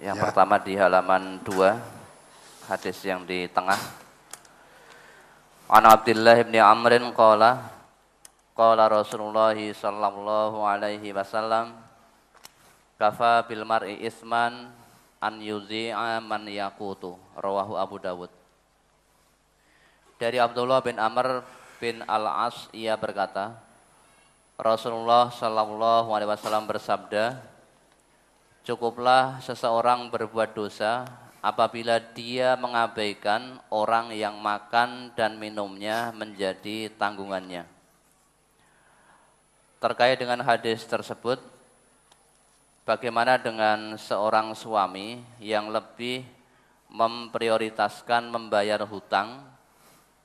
Yang Ya. pertama di halaman 2, hadis yang di tengah. An Abdullah bin Amrin qala Rasulullah sallallahu alaihi wasallam kafa bil mar'i isman an yuzi'a man yaqutu, rawahu Abu Dawud. Dari Abdullah bin Amr bin Al-As, ia berkata, Rasulullah sallallahu alaihi wasallam bersabda, cukuplah seseorang berbuat dosa apabila dia mengabaikan orang yang makan dan minumnya menjadi tanggungannya. Terkait dengan hadis tersebut, bagaimana dengan seorang suami yang lebih memprioritaskan membayar hutang,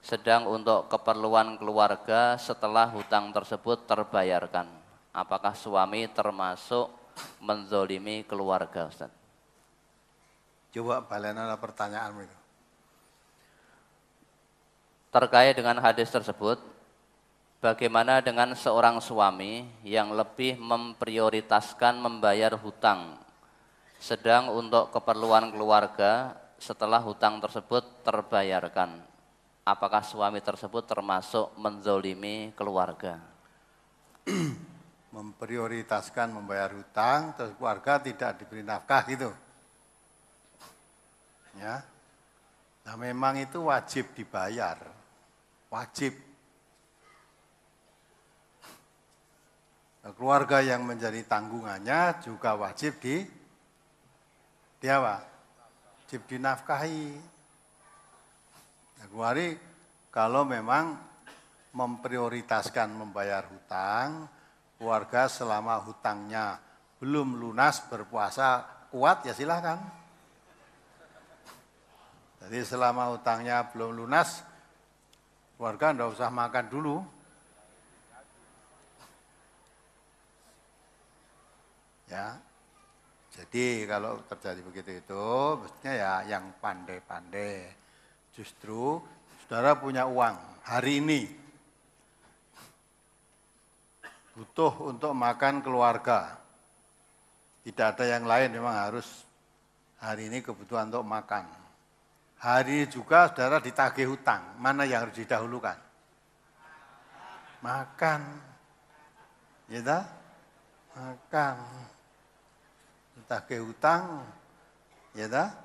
sedang untuk keperluan keluarga setelah hutang tersebut terbayarkan? Apakah suami termasuk menzolimi keluarga, Ustaz? Coba balena pertanyaanmu itu. Terkait dengan hadis tersebut, bagaimana dengan seorang suami yang lebih memprioritaskan membayar hutang, sedang untuk keperluan keluarga setelah hutang tersebut terbayarkan? Apakah suami tersebut termasuk menzolimi keluarga? Memprioritaskan membayar hutang, terus keluarga tidak diberi nafkah gitu. Ya. Nah memang itu wajib dibayar. Wajib. Nah, keluarga yang menjadi tanggungannya juga wajib apa? Wajib dinafkahi. Nah, kemarin kalau memang memprioritaskan membayar hutang, keluarga selama hutangnya belum lunas berpuasa kuat ya silahkan. Jadi selama hutangnya belum lunas, keluarga enggak usah makan dulu. Ya. Jadi kalau terjadi begitu itu, mestinya ya yang pandai-pandai. Justru saudara punya uang hari ini, butuh untuk makan keluarga. Tidak ada yang lain, memang harus hari ini kebutuhan untuk makan. Hari ini juga saudara ditagih hutang, mana yang harus didahulukan? Makan. Ya tak? Makan. Ditagih hutang, ya tak?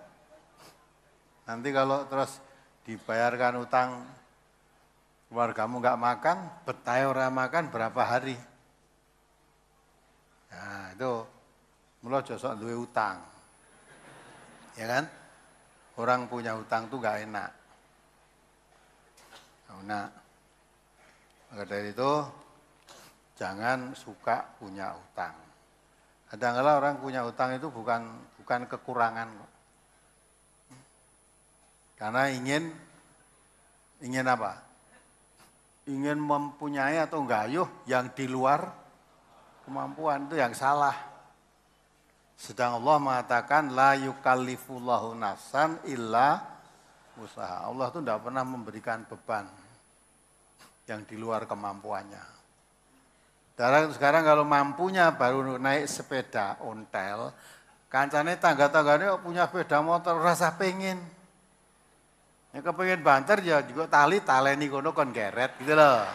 Nanti kalau terus dibayarkan hutang, keluargamu enggak makan, betah orang makan berapa hari? Nah itu, mula josok duwe hutang. Ya kan? Orang punya hutang itu enggak enak. Nah, maka dari itu, jangan suka punya hutang. Kadang-kadang orang punya hutang itu bukan kekurangan. Karena ingin apa? Ingin mempunyai atau enggayuh yang di luar kemampuan, itu yang salah. Sedang Allah mengatakan la yukallifullahu nafsan illa usaha. Allah itu tidak pernah memberikan beban yang di luar kemampuannya. Sekarang kalau mampunya baru naik sepeda ontel, kancane tangga-tangganya punya sepeda motor rasa pengen. Ya kepengen banter ya juga taleni kono kon geret gitu loh.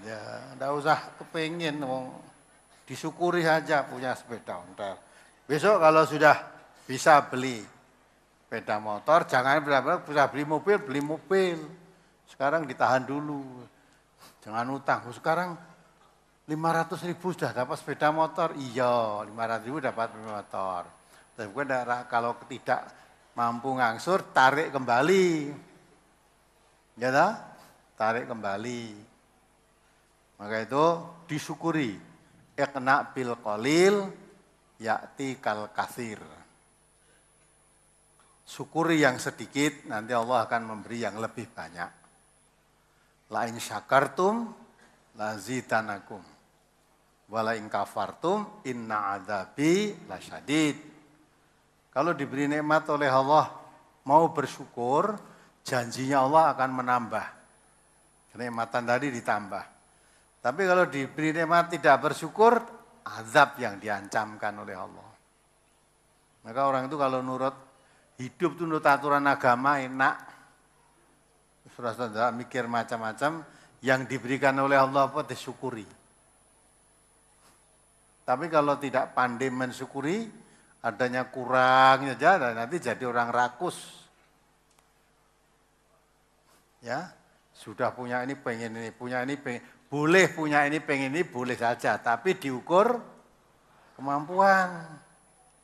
Ya, enggak usah kepengen, disyukuri saja punya sepeda ontel. Besok kalau sudah bisa beli sepeda motor, jangan berapa bisa beli mobil. Sekarang ditahan dulu, jangan utang. Sekarang 500.000 sudah dapat sepeda motor, iya 500.000 dapat sepeda motor. Tapi kalau tidak mampu ngangsur, tarik kembali, ya tak? Tarik kembali. Maka itu disyukuri. Iqna bil qalil ya'ti kal katsir. Syukuri yang sedikit, nanti Allah akan memberi yang lebih banyak. La in syakartum lazidanakum. Wala in kafartum inna adzabi lasyadid. Kalau diberi nikmat oleh Allah, mau bersyukur, janjinya Allah akan menambah. Kenikmatan tadi ditambah. Tapi kalau diberi nikmat tidak bersyukur, azab yang diancamkan oleh Allah. Maka orang itu kalau nurut, hidup itu nurut aturan agama enak. Sudah tidak mikir macam-macam, yang diberikan oleh Allah apa disyukuri. Tapi kalau tidak pandai mensyukuri, adanya kurang saja, nanti jadi orang rakus. Ya, sudah punya ini pengen ini, punya ini pengen, boleh punya ini pengen ini boleh saja, tapi diukur kemampuan.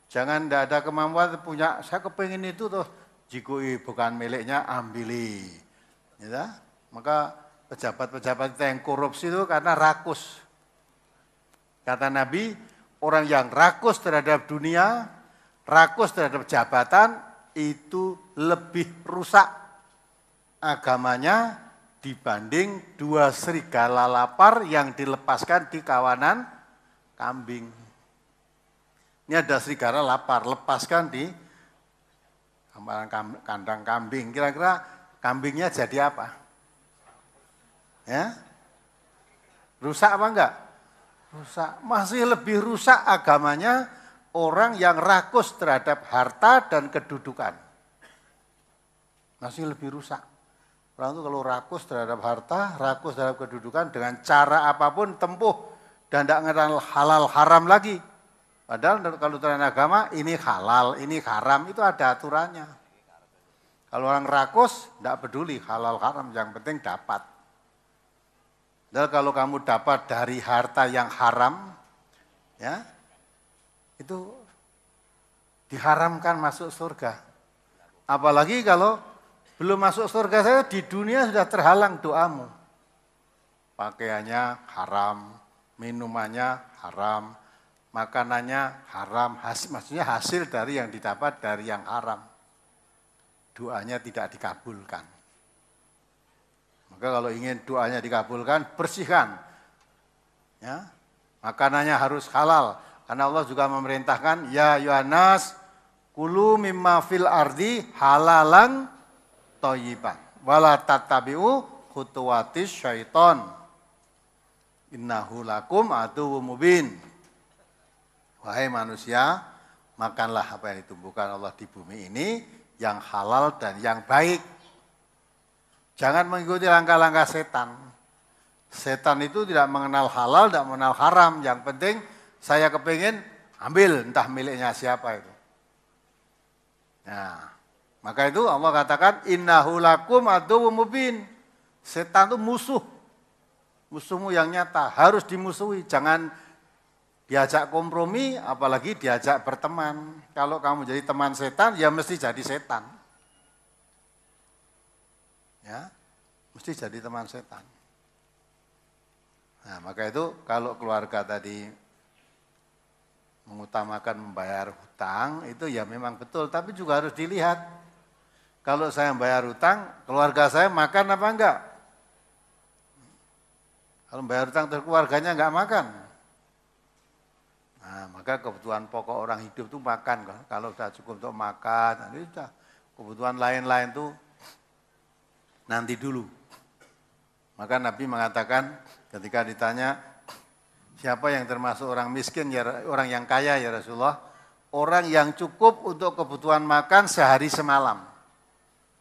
Jangan tidak ada kemampuan punya, saya kepengin itu tuh, jika bukan miliknya ambili. Ya, maka pejabat-pejabat yang korupsi itu karena rakus. Kata Nabi, orang yang rakus terhadap dunia, rakus terhadap jabatan, itu lebih rusak agamanya dibanding 2 serigala lapar yang dilepaskan di kawanan kambing. Ini ada serigala lapar, lepaskan di kandang kambing. Kira-kira kambingnya jadi apa? Ya? Rusak apa enggak? Rusak. Masih lebih rusak agamanya orang yang rakus terhadap harta dan kedudukan. Masih lebih rusak. Orang itu kalau rakus terhadap harta, rakus terhadap kedudukan dengan cara apapun tempuh dan tidak mengenal halal haram lagi. Padahal kalau terhadap agama ini halal, ini haram itu ada aturannya. Kalau orang rakus tidak peduli halal haram, yang penting dapat. Dan kalau kamu dapat dari harta yang haram, ya itu diharamkan masuk surga. Apalagi kalau belum masuk surga saya di dunia sudah terhalang doamu. Pakaiannya haram, minumannya haram, makanannya haram, maksudnya hasil dari yang didapat dari yang haram. Doanya tidak dikabulkan. Maka kalau ingin doanya dikabulkan, bersihkan. Ya, makanannya harus halal. Karena Allah juga memerintahkan, ya Yohanes, kulu mimma fil ardi halalan thayyiban wala tattabi'u khutuwatis syaiton innahu lakum aduwwum mubin. Wahai manusia, makanlah apa yang ditumbuhkan Allah di bumi ini yang halal dan yang baik. Jangan mengikuti langkah-langkah setan. Setan itu tidak mengenal halal, tidak mengenal haram. Yang penting saya kepingin ambil, entah miliknya siapa itu. Nah, maka itu Allah katakan innahu lakum aduwwum mubin. Setan itu musuh. Musuhmu yang nyata, harus dimusuhi. Jangan diajak kompromi, apalagi diajak berteman. Kalau kamu jadi teman setan, ya mesti jadi setan. Ya, mesti jadi teman setan. Nah, maka itu kalau keluarga tadi mengutamakan membayar hutang, itu ya memang betul, tapi juga harus dilihat. Kalau saya membayar hutang, keluarga saya makan apa enggak? Kalau membayar hutang terus keluarganya enggak makan. Nah, maka kebutuhan pokok orang hidup itu makan. Kalau sudah cukup untuk makan, nanti sudah kebutuhan lain-lain itu nanti dulu. Maka Nabi mengatakan ketika ditanya, siapa yang termasuk orang miskin, ya orang yang kaya ya Rasulullah? Orang yang cukup untuk kebutuhan makan sehari semalam.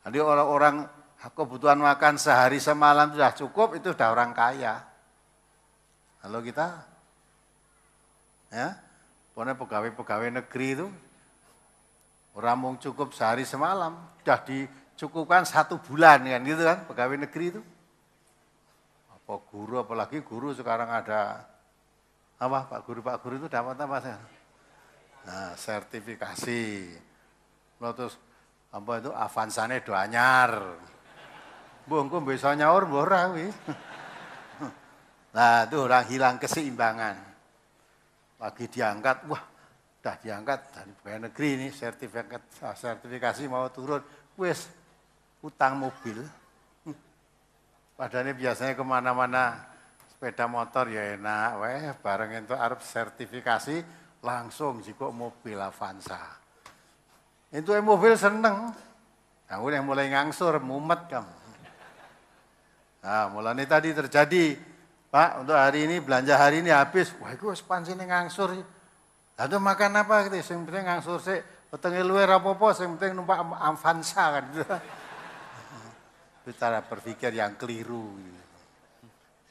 Jadi orang-orang kebutuhan makan sehari semalam sudah cukup, itu sudah orang kaya. Kalau kita, ya, pokoknya pegawai-pegawai negeri itu, orang mau cukup sehari semalam, sudah dicukupkan 1 bulan kan gitu kan, pegawai negeri itu. Apa guru, apalagi guru sekarang ada, apa Pak Guru itu dapat apa sih? Nah, sertifikasi. Lalu terus apa itu avansane do anyar. Mbok engko bisa nyaur mbok ora kuwi. Nah, itu orang hilang keseimbangan. Lagi diangkat, wah, udah diangkat dari pegawai negeri ini sertifikasi mau turun, wis utang mobil. Padahal biasanya kemana-mana sepeda motor ya enak, bareng itu arep sertifikasi langsung jika mobil Avanza. Itu mobil seneng, aku yang mulai ngangsur, mumet kamu. Nah, mulai tadi terjadi, Pak, untuk hari ini, belanja hari ini habis, wah itu ekspansi ini ngangsur. Lalu makan apa gitu, yang penting ngangsur sih, Wetenge luwe ora apa-apa, sing penting numpak Avanza kan. Itu cara berpikir yang keliru.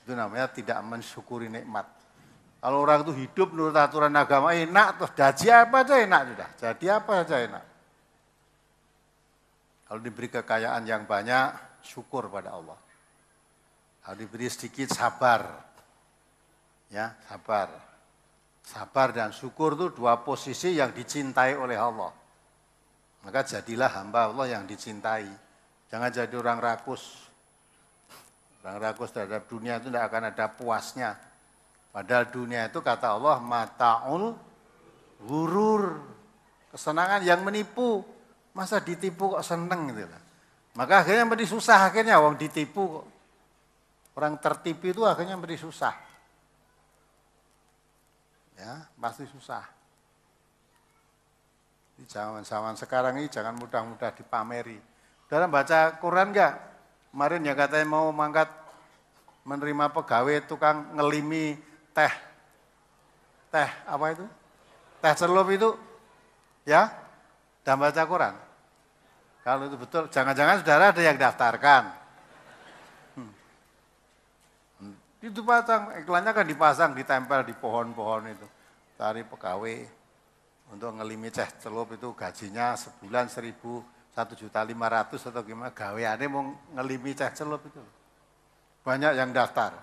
Itu namanya tidak mensyukuri nikmat. Kalau orang itu hidup menurut aturan agama enak, terus gaji apa aja enak sudah. Jadi apa aja enak. Kalau diberi kekayaan yang banyak, syukur pada Allah. Kalau diberi sedikit, sabar. Ya, sabar. Sabar dan syukur itu dua posisi yang dicintai oleh Allah. Maka jadilah hamba Allah yang dicintai. Jangan jadi orang rakus. Orang rakus terhadap dunia itu tidak akan ada puasnya. Padahal dunia itu kata Allah, mata'ul ghurur. Kesenangan yang menipu. Masa ditipu kok seneng gitu. Maka akhirnya menjadi susah, akhirnya orang ditipu kok. Orang tertipu itu akhirnya menjadi susah. Ya, pasti susah. Di zaman-zaman sekarang ini jangan mudah-mudah dipameri. Dalam baca Quran enggak? Kemarin ya katanya mau mangkat menerima pegawai tukang ngelimi teh apa itu? Teh celup itu, ya? Dalam baca Quran. Kalau itu betul, jangan-jangan saudara ada yang daftarkan. Itu pasang, iklannya kan dipasang, ditempel di pohon-pohon itu. Cari pegawai untuk ngelimi teh celup itu gajinya sebulan 1.500.000 atau gimana. Gaweannya mau ngelimi teh celup itu. Banyak yang daftar.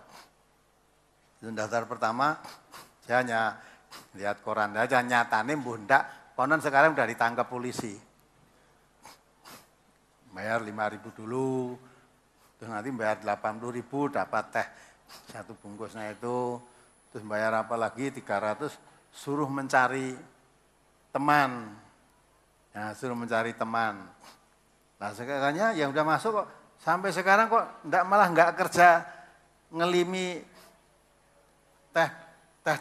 Itu daftar pertama, saya hanya lihat koran aja, nyatane mbundak, konon sekarang udah ditangkap polisi. Bayar 5.000 dulu, terus nanti bayar 80.000 dapat teh. Satu bungkusnya itu, terus bayar apa lagi 300, suruh mencari teman. Ya, suruh mencari teman. Nah sekarangnya yang udah masuk kok, sampai sekarang kok malah enggak kerja ngelimi teh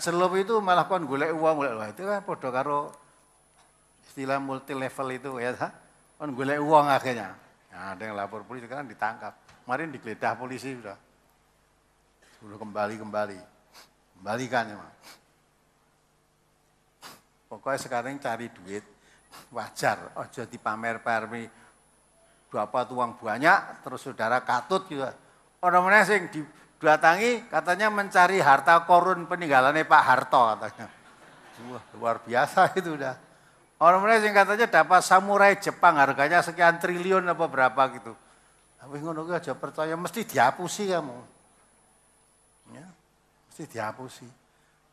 celup itu, malah kon golek uang. Itu kan podo karo istilah multi level itu ya, kon golek uang akhirnya. Nah, ada yang lapor polisi kan ditangkap. Kemarin digeledah polisi sudah. Sudah kembalikan ya. Pokoknya sekarang cari duit wajar, ojo dipamer-pamer dapat uang banyak terus saudara katut juga. Orang-orang yang didatangi katanya mencari harta korun peninggalannya Pak Harto katanya. Wah, luar biasa itu udah. Orang-orang yang katanya dapat samurai Jepang harganya sekian triliun apa berapa gitu. Tapi ngono kuwi aja percaya, mesti dihapusi kamu. Ya, mesti dihapusi.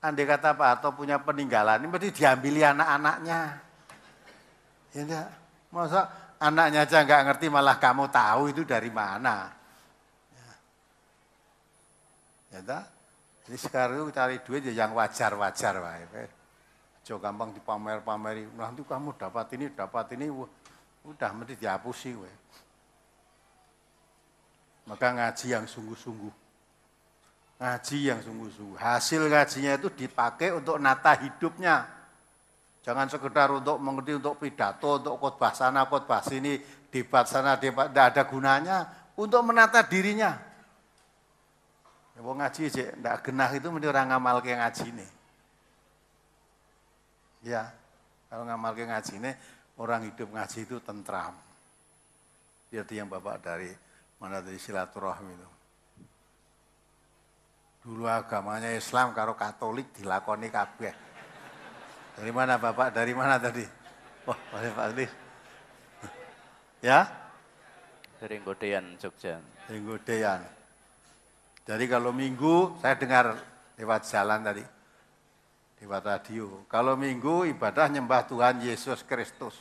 Andai kata Pak Harto punya peninggalan, ini mesti diambili anak-anaknya. Ya enggak? Masa anaknya aja enggak ngerti malah kamu tahu itu dari mana. Ya enggak? Jadi sekarang itu cari duit yang wajar-wajar wae. Jangan gampang dipamer-pameri. Nanti kamu dapat ini, udah mesti dihapusi wae. Maka ngaji yang sungguh-sungguh. Ngaji yang sungguh-sungguh. Hasil ngajinya itu dipakai untuk nata hidupnya. Jangan sekedar untuk mengerti, untuk pidato, untuk khotbah sana, khotbah sini, debat sana, debat, tidak ada gunanya. Untuk menata dirinya. Ya, mau ngaji aja, tidak genah itu mesti orang ngamal ke ngaji ini. Ya, kalau ngamal ke ngaji ini, orang hidup ngaji itu tentram. Itu yang Bapak dari mana dari silaturahmi itu. Dulu agamanya Islam karo Katolik dilakoni kabeh. Dari mana Bapak? Dari mana tadi? Wah, Pak Fadli. Ya? Dari Godean, Jogja. Dari Godean. Jadi kalau Minggu saya dengar lewat jalan tadi. Lewat radio. Kalau Minggu ibadah nyembah Tuhan Yesus Kristus.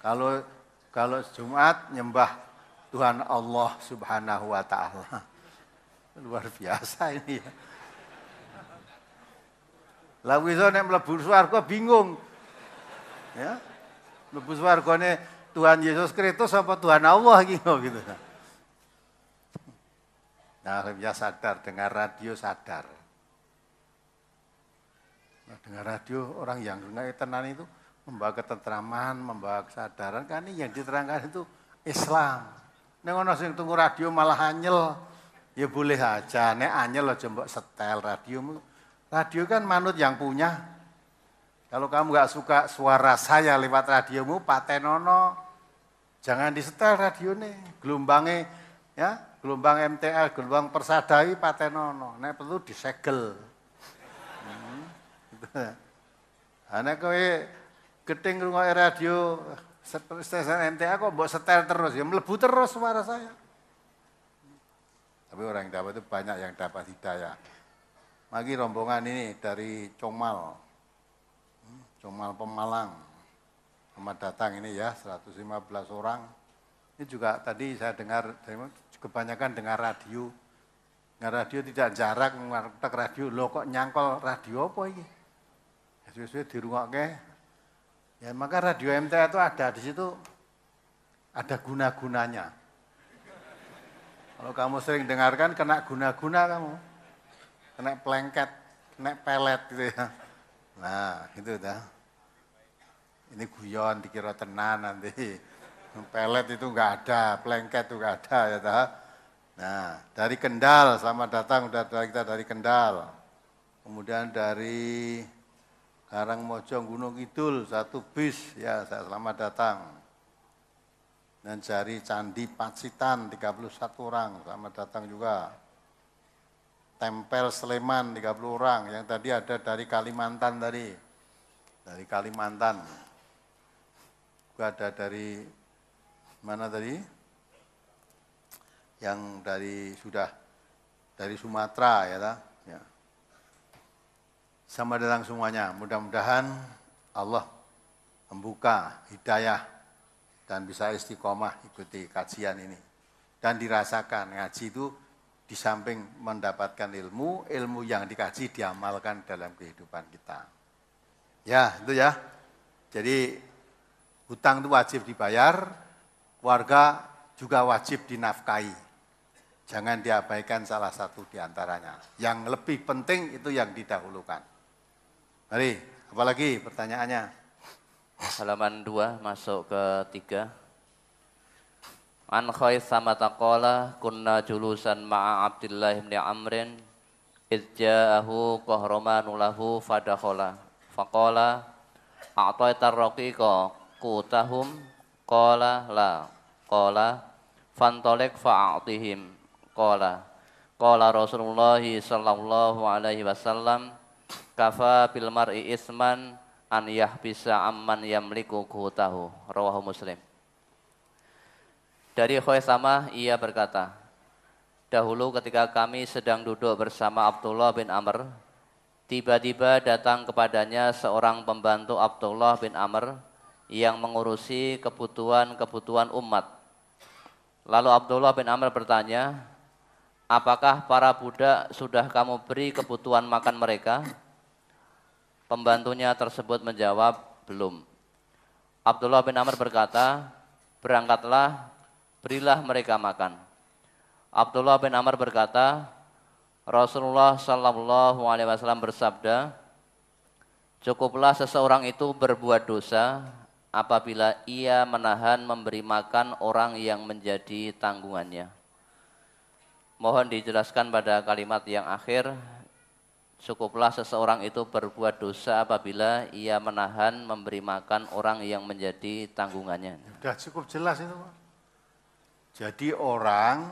Kalau Jumat nyembah Tuhan Allah Subhanahu wa taala. Luar biasa ini ya. Lah wis nek mlebu swarga bingung. Ya. Mlebu swargane Tuhan Yesus Kristus apa Tuhan Allah gitu. Nah, dia sadar dengar radio sadar. Nah, dengar radio orang yang dengar tenan itu membawa ketentraman, membawa kesadaran kan ini yang diterangkan itu Islam. Nek ana sing tunggu radio malah anyel. Ya boleh aja, nek anyel aja mbok setel radiomu. Radio kan manut yang punya. Kalau kamu nggak suka suara saya lewat radiomu, patenono, jangan disetel radionya, gelombangnya, ya, gelombang MTL, gelombang Persadai, patenono, nek perlu disegel. Gitu. Nek kowe geting ngrungokke radio stasiun MTA kok mbok setel terus, ya mlebu terus suara saya. Tapi orang yang dapat itu banyak yang dapat hidayah. Lagi rombongan ini dari Comal Pemalang, selamat datang ini ya, 115 orang. Ini juga tadi saya dengar, kebanyakan dengar radio. Dengar radio tidak jarak, ngertek radio, loh kok nyangkol radio apa ini? Sesuai dirungokke. Ya maka radio MTA itu ada di situ, ada guna-gunanya. Kalau kamu sering dengarkan kena guna-guna kamu, kena plengket, kena pelet gitu ya. Nah gitu dah. Ini guyon dikira tenan nanti. Pelet itu enggak ada, plengket itu enggak ada ya dah. Nah dari Kendal, selamat datang udah kita dari Kendal. Kemudian dari Karangmojong Gunung Kidul, 1 bis, ya saya selamat datang. Dan dari Candi Pacitan, 31 orang, selamat datang juga. Tempel Sleman, 30 orang, yang tadi ada dari Kalimantan tadi. Dari Kalimantan. Juga ada dari, mana tadi? Yang dari Sumatera ya tak? Ya. Sama datang semuanya, mudah-mudahan Allah membuka hidayah dan bisa istiqomah ikuti kajian ini. Dan dirasakan ngaji itu di samping mendapatkan ilmu yang dikaji diamalkan dalam kehidupan kita. Ya itu ya, jadi hutang itu wajib dibayar, keluarga juga wajib dinafkahi. Jangan diabaikan salah satu di antaranya. Yang lebih penting itu yang didahulukan. Mari, apalagi pertanyaannya? Halaman 2 masuk ke 3. An Khaisama taqala kunna julusan ma'a Abdullah bin Amrin idh ja'ahu qahramanu lahu fadakhala faqala a'taitar raqiqa qutahum qala la qala fantalik fa'atihim qala Rasulullah sallallahu alaihi wasallam kafa bil mar'i isman an yahbisa amman yamliku qutahu. Rawahu Muslim. Dari Khaisamah ia berkata, dahulu ketika kami sedang duduk bersama Abdullah bin Amr, tiba-tiba datang kepadanya seorang pembantu Abdullah bin Amr yang mengurusi kebutuhan umat. Lalu Abdullah bin Amr bertanya, apakah para budak sudah kamu beri kebutuhan makan mereka? Pembantunya tersebut menjawab, belum. Abdullah bin Amr berkata, berangkatlah, berilah mereka makan. Abdullah bin Amr berkata, Rasulullah sallallahu alaihi wasallam bersabda, cukuplah seseorang itu berbuat dosa apabila ia menahan memberi makan orang yang menjadi tanggungannya. Mohon dijelaskan pada kalimat yang akhir, cukuplah seseorang itu berbuat dosa apabila ia menahan memberi makan orang yang menjadi tanggungannya. Sudah cukup jelas itu Pak. Jadi orang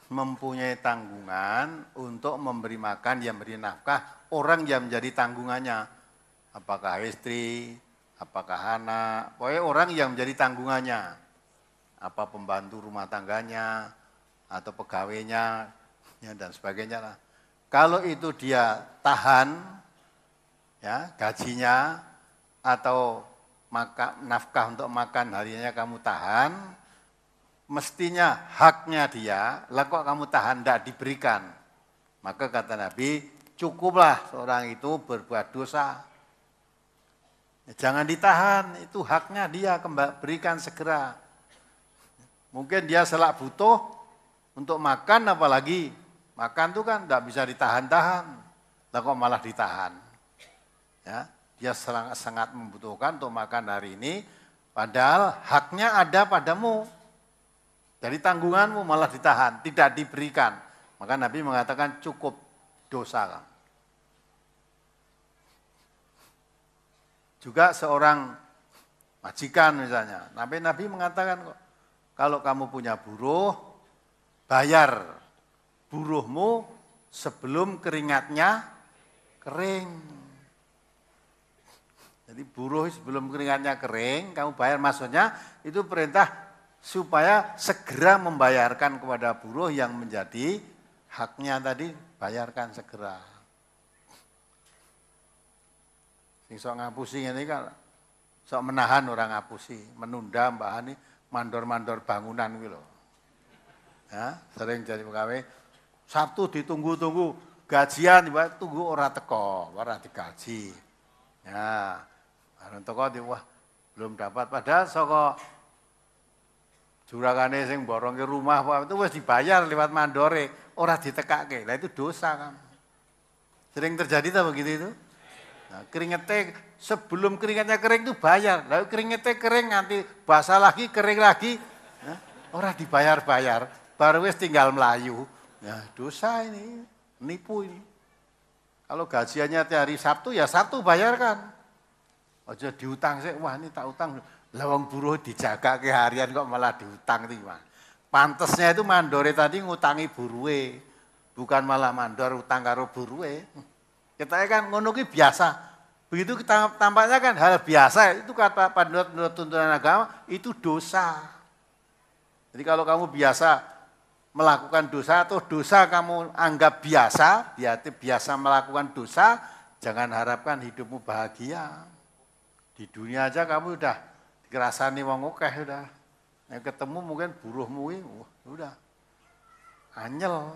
mempunyai tanggungan untuk memberi makan, yang beri nafkah orang yang menjadi tanggungannya. Apakah istri, apakah anak, pokoknya orang yang menjadi tanggungannya. Apa pembantu rumah tangganya, atau pegawainya, ya, dan sebagainya lah. Kalau itu dia tahan, ya gajinya atau nafkah untuk makan harinya kamu tahan, mestinya haknya dia, lah kok kamu tahan tidak diberikan. Maka kata Nabi, cukuplah seorang itu berbuat dosa. Jangan ditahan, itu haknya dia, berikan segera. Mungkin dia selak butuh untuk makan, apalagi makan itu kan tidak bisa ditahan-tahan. Lah kok malah ditahan. Ya, dia sangat membutuhkan untuk makan hari ini, padahal haknya ada padamu. Dari tanggunganmu malah ditahan, tidak diberikan. Maka Nabi mengatakan cukup dosa. juga seorang majikan misalnya. Nabi mengatakan kok, kalau kamu punya buruh, bayar buruhmu sebelum keringatnya kering. Jadi buruh sebelum keringatnya kering, kamu bayar. Maksudnya itu perintah supaya segera membayarkan kepada buruh yang menjadi haknya tadi, bayarkan segera. Sing sok ngapusi ini kan, sok menahan orang ngapusi, menunda mbak ini mandor-mandor bangunan gitu. Ya, sering jadi pegawai, Sabtu ditunggu-tunggu, gajian tunggu ora teko, ora digaji. Ya, bareng teko wah belum dapat, padahal saka juragane sing borongke rumah itu wis dibayar lewat mandore, ora ditekake. Lah itu dosa kan. Sering terjadi tak begitu itu? Nah, keringetnya sebelum keringetnya kering itu bayar. Lalu keringetnya kering nanti basah lagi, kering lagi. Nah, orang dibayar-bayar, baru wis tinggal melayu. Ya dosa ini, nipu ini. Kalau gajiannya hari Sabtu, ya Sabtu bayarkan. Aja diutang sih, wah ini tak utang. Lawang buruh dijaga ke harian kok malah diutang. Pantesnya itu mandore tadi ngutangi buruhe. Bukan malah mandor utang karo buruhe. Kita kan ngono ki biasa. Begitu kita tampaknya kan hal biasa, itu kata menurut tuntunan agama itu dosa. Jadi kalau kamu biasa melakukan dosa atau dosa kamu anggap biasa, biasa melakukan dosa, jangan harapkan hidupmu bahagia. Di dunia aja kamu udah dikerasani wong akeh udah. Yang ketemu mungkin buruhmu udah anyel.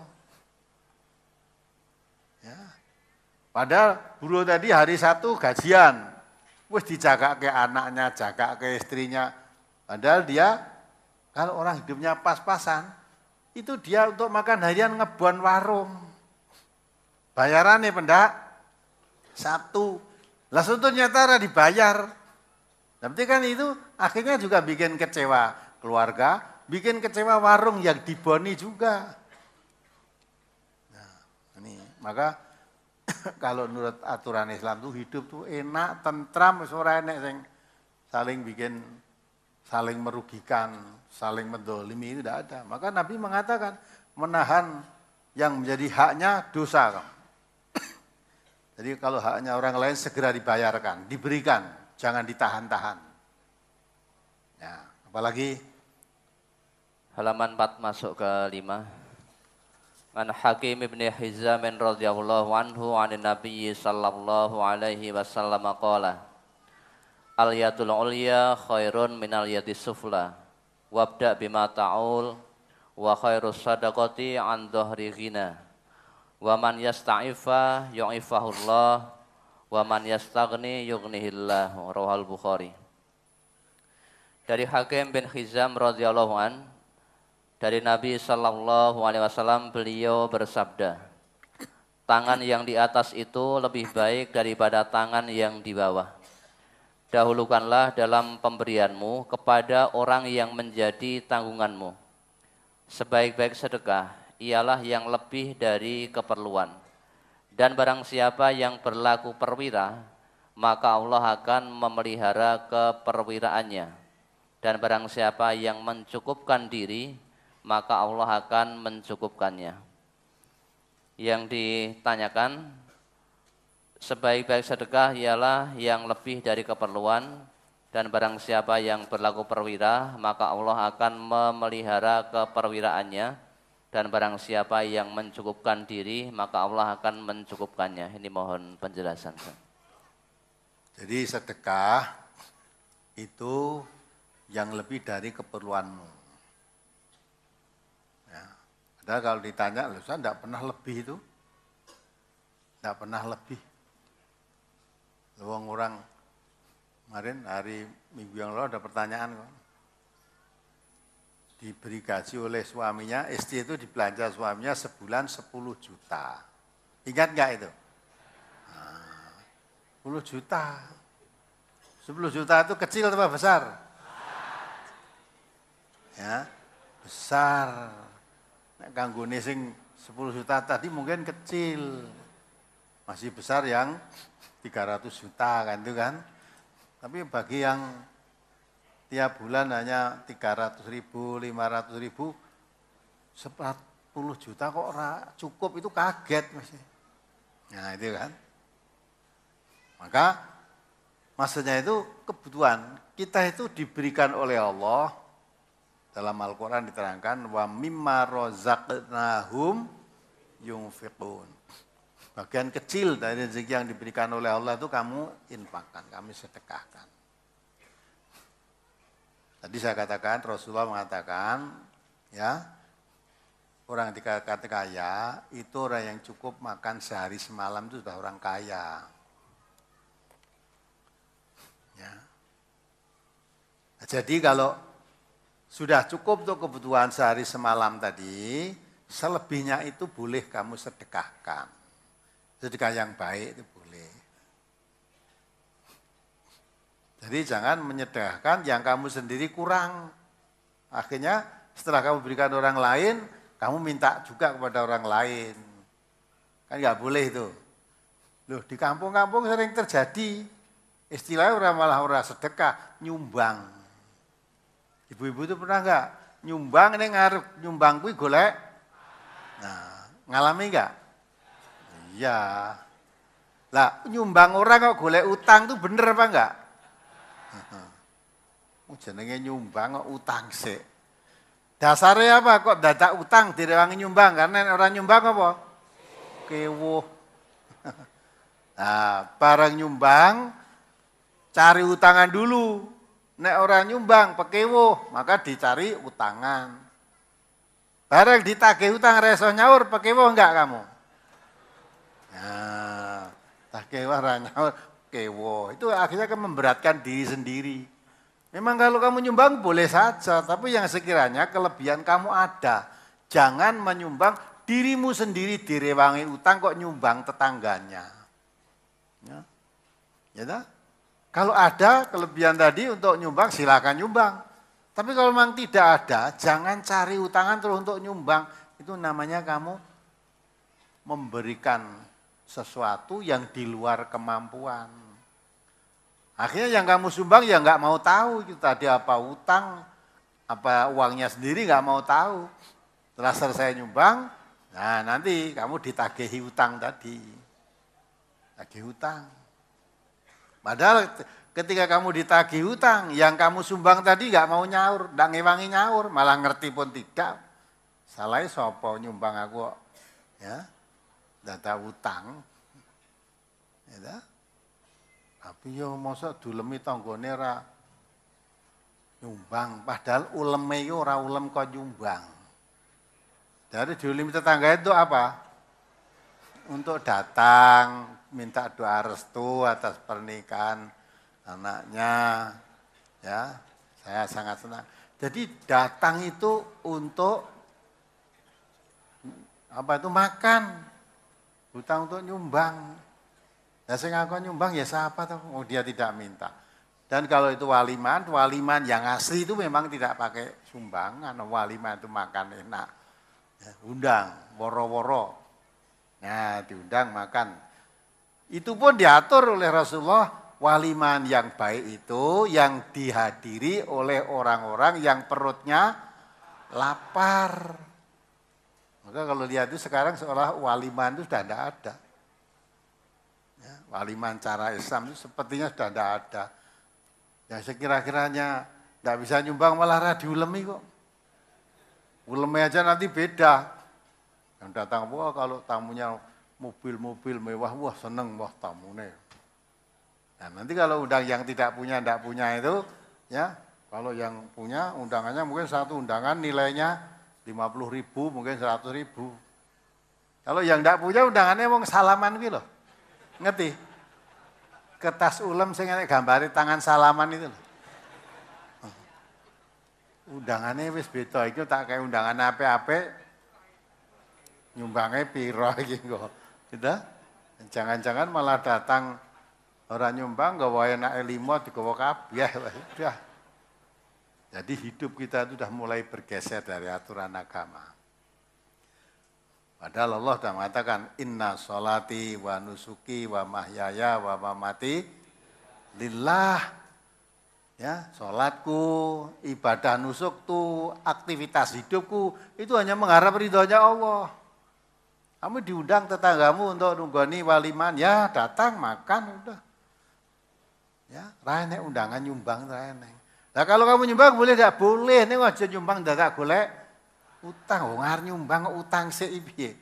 Ya. Padahal buruh tadi hari Sabtu gajian, wis dijaga ke anaknya, jaga ke istrinya. Padahal dia, kalau orang hidupnya pas-pasan, itu dia untuk makan harian ngebon warung. Bayarannya pendak, Sabtu. Lah sebetulnya ternyata dibayar. Tapi kan itu akhirnya juga bikin kecewa keluarga, bikin kecewa warung yang diboni juga. Nah, ini maka kalau menurut aturan Islam tuh hidup tuh enak, tentram, ora enek sing saling merugikan, saling mendolimi, itu tidak ada. Maka Nabi mengatakan menahan yang menjadi haknya dosa. Jadi kalau haknya orang lain segera dibayarkan, diberikan, jangan ditahan-tahan. Ya, apalagi halaman 4 masuk ke 5. An Hakim ibn Hizam radhiyallahu anhu 'an Nabi sallallahu alaihi wasallam qala al yadul ulya khairun minal yadis sufla wabda bima ta'ul wa khairus sadaqati an dhahri ghina wa man yasta'ifa yu'ifahullah wa man yastaghni yughnihillah. Rawahul Bukhari. Dari Hakim bin Hizam radhiyallahu an, dari Nabi Sallallahu Alaihi Wasallam beliau bersabda, tangan yang di atas itu lebih baik daripada tangan yang di bawah. Dahulukanlah dalam pemberianmu kepada orang yang menjadi tanggunganmu. Sebaik-baik sedekah ialah yang lebih dari keperluan. Dan barang siapa yang berlaku perwira, maka Allah akan memelihara keperwiraannya. Dan barang siapa yang mencukupkan diri, maka Allah akan mencukupkannya. Yang ditanyakan, sebaik-baik sedekah ialah yang lebih dari keperluan, dan barang siapa yang berlaku perwira, maka Allah akan memelihara keperwiraannya, dan barang siapa yang mencukupkan diri, maka Allah akan mencukupkannya. Ini mohon penjelasan. jadi sedekah itu yang lebih dari keperluanmu. Padahal kalau ditanya, saya tidak pernah lebih itu. Tidak pernah lebih. Orang kemarin hari minggu yang lalu ada pertanyaan kok. Diberi gaji oleh suaminya, istri itu dibelanja suaminya sebulan 10 juta. Ingat nggak itu? 10 juta. 10 juta itu kecil atau besar? Ya, besar. Nek kanggone sing 10 juta tadi mungkin kecil. Masih besar yang 300 juta kan itu kan. Tapi bagi yang tiap bulan hanya 300.000, 500.000, 40 juta kok cukup, itu kaget masih. Nah itu kan. Maka maksudnya itu kebutuhan. Kita itu diberikan oleh Allah, dalam Al-Quran diterangkan, wa mimma rozaqnahum yunfiqun. Bagian kecil dari rezeki yang diberikan oleh Allah itu kamu infakkan, kami sedekahkan. Tadi saya katakan, Rasulullah mengatakan, ya, orang dikatakan kaya, itu orang yang cukup makan sehari semalam itu sudah orang kaya. Ya. Nah, jadi kalau sudah cukup untuk kebutuhan sehari semalam tadi, selebihnya itu boleh kamu sedekahkan. Sedekah yang baik itu boleh. Jadi jangan menyedekahkan yang kamu sendiri kurang. Akhirnya setelah kamu berikan orang lain, kamu minta juga kepada orang lain. Kan nggak boleh itu. Loh, di kampung-kampung sering terjadi. Istilahnya orang malah orang sedekah, nyumbang. Ibu-ibu itu pernah nggak nyumbang, ini ngarep nyumbang kuwi golek. Nah, ngalami nggak? Iya. Lah, nyumbang orang kok golek utang tuh bener apa enggak? Jenenge nyumbang kok utang sih. Dasarnya apa? Kok dadak utang direwangi nyumbang? Karena orang nyumbang apa? Kewuh. Nah, bareng nyumbang cari utangan dulu. Nek orang nyumbang pekewuh, maka dicari utangan. Bareng ditagih utang reso nyaur, pekewuh enggak kamu? Nah, tagih ora nyaur, kewo. Itu akhirnya kan memberatkan diri sendiri. Memang kalau kamu nyumbang boleh saja, tapi yang sekiranya kelebihan kamu ada. Jangan menyumbang dirimu sendiri direwangi utang kok nyumbang tetangganya. Ya, ya tak? Kalau ada kelebihan tadi untuk nyumbang, silakan nyumbang. Tapi kalau memang tidak ada, jangan cari utangan terus untuk nyumbang. Itu namanya kamu memberikan sesuatu yang di luar kemampuan. Akhirnya yang kamu sumbang ya nggak mau tahu itu tadi apa utang, apa uangnya sendiri nggak mau tahu. Setelah selesai nyumbang, nah nanti kamu ditagihi utang tadi. Tagih utang. Padahal ketika kamu ditagih utang, yang kamu sumbang tadi nggak mau nyaur, nggak ngewangi nyaur, malah ngerti pun tidak. Salahnya sopo nyumbang aku, ya. Data utang, ya, tapi yo masa dulemi tanggane ra nyumbang, padahal uleme yo ora ulem kok nyumbang. Dari diulimi tetangga itu apa? Untuk datang, minta doa restu atas pernikahan anaknya, ya, saya sangat senang. Jadi datang itu untuk apa itu makan. Hutang untuk nyumbang. Ya saya ngaku nyumbang ya siapa tuh? Oh dia tidak minta. Dan kalau itu waliman yang asli itu memang tidak pakai sumbangan. Waliman itu makan enak. Ya, undang, woro-woro. Nah diundang makan. Itu pun diatur oleh Rasulullah. Waliman yang baik itu yang dihadiri oleh orang-orang yang perutnya lapar. Maka kalau lihat itu sekarang seolah waliman itu sudah tidak ada. Ya, waliman cara Islam itu sepertinya sudah tidak ada. Ya sekira-kiranya tidak bisa nyumbang malah diulemi kok. Ulemi aja nanti beda. Yang datang, wah kalau tamunya mobil-mobil mewah, wah seneng wah tamunya. Nah nanti kalau undang yang tidak punya itu, ya kalau yang punya undangannya mungkin satu undangan nilainya 50.000 mungkin 100.000. Kalau yang tidak punya undangannya mau salaman gitu loh. Ngerti? Kertas ulem sing nek gambari tangan salaman itu loh. Undangannya wis beda iki tak kayak undangan apik-apik. Nyumbangnya piro iki kok. Gitu? Jangan-jangan malah datang orang nyumbang gawa enake 5 digawa kabeh. Udah. Jadi hidup kita itu sudah mulai bergeser dari aturan agama. Padahal Allah sudah mengatakan, inna sholati wa nusuki wa mahyaya wa mamati lillah. Ya, sholatku, ibadah nusukku, aktivitas hidupku, itu hanya mengharap ridhonya Allah. Kamu diundang tetanggamu untuk nunggoni waliman, ya datang, makan, udah. Ya, rene undangan nyumbang, rene. Nah kalau kamu nyumbang boleh tidak? Boleh, ini wajah nyumbang tidak boleh. Utang, ngar nyumbang utang piye.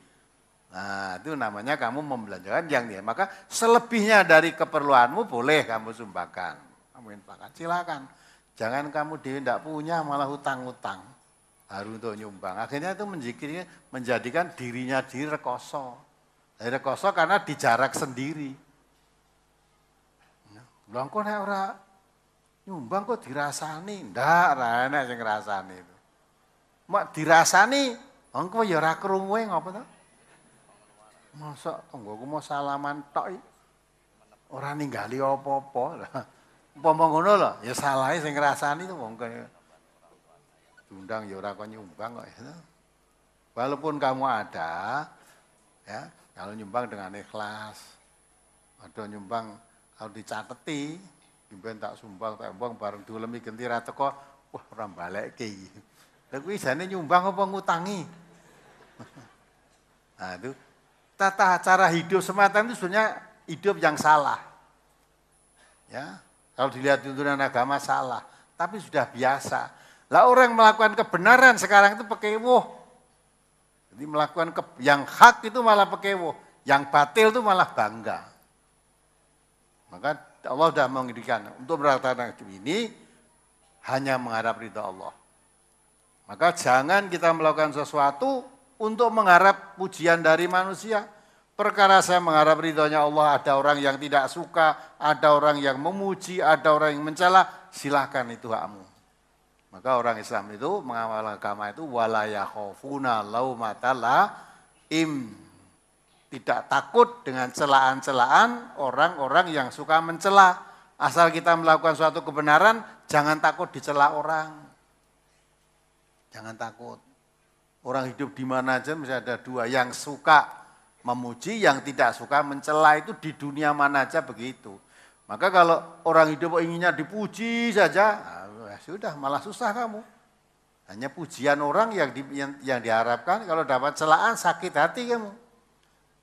Nah itu namanya kamu membelanjakan yang dia. Maka selebihnya dari keperluanmu boleh kamu sumbangkan. Kamu infakkan, silakan. Jangan kamu tidak punya malah hutang-hutang. Harus untuk nyumbang. Akhirnya itu menjadikan dirinya diri rekoso. Dari rekoso karena dijarak sendiri. Bilang kok nek ora nyumbang kok dirasani. Ndak, ora enak sing ngrasani itu. Mak dirasani, engko ya ora krungu ngopo to? Masa tanggoku mau salaman tok iki. Ora ninggali apa-apa. Umpama ngono lho, ya salahe sing ngrasani to wong diundang ya ora kok nyumbang kok. Walaupun kamu ada, ya, kalau nyumbang dengan ikhlas. Ada nyumbang kalau dicateti, ben tak sumbang tak umbang bareng dolemi genti ra teko, wah ora balekke iki. Lha kuwi jane nyumbang apa ngutangi? Nah, itu tata cara hidup semacam itu sebenarnya hidup yang salah. Ya, kalau dilihat tuntunan agama salah, tapi sudah biasa. Lah orang melakukan kebenaran sekarang itu pekewoh. Jadi melakukan yang hak itu malah pekewoh, yang batil itu malah bangga. Maka Allah sudah menginginkan untuk berkata ini hanya mengharap ridha Allah. Maka jangan kita melakukan sesuatu untuk mengharap pujian dari manusia. Perkara saya mengharap ridhonya Allah, ada orang yang tidak suka, ada orang yang memuji, ada orang yang mencela, silakan itu hakmu. Maka orang Islam itu mengamal agama itu wala yakhafuna laumata laim. Tidak takut dengan celaan-celaan orang-orang yang suka mencela. Asal kita melakukan suatu kebenaran, jangan takut dicela orang. Jangan takut. Orang hidup di mana aja misalnya ada dua, yang suka memuji, yang tidak suka mencela, itu di dunia mana aja begitu. Maka kalau orang hidup inginnya dipuji saja, nah, sudah malah susah kamu. Hanya pujian orang yang diharapkan, kalau dapat celaan sakit hati kamu.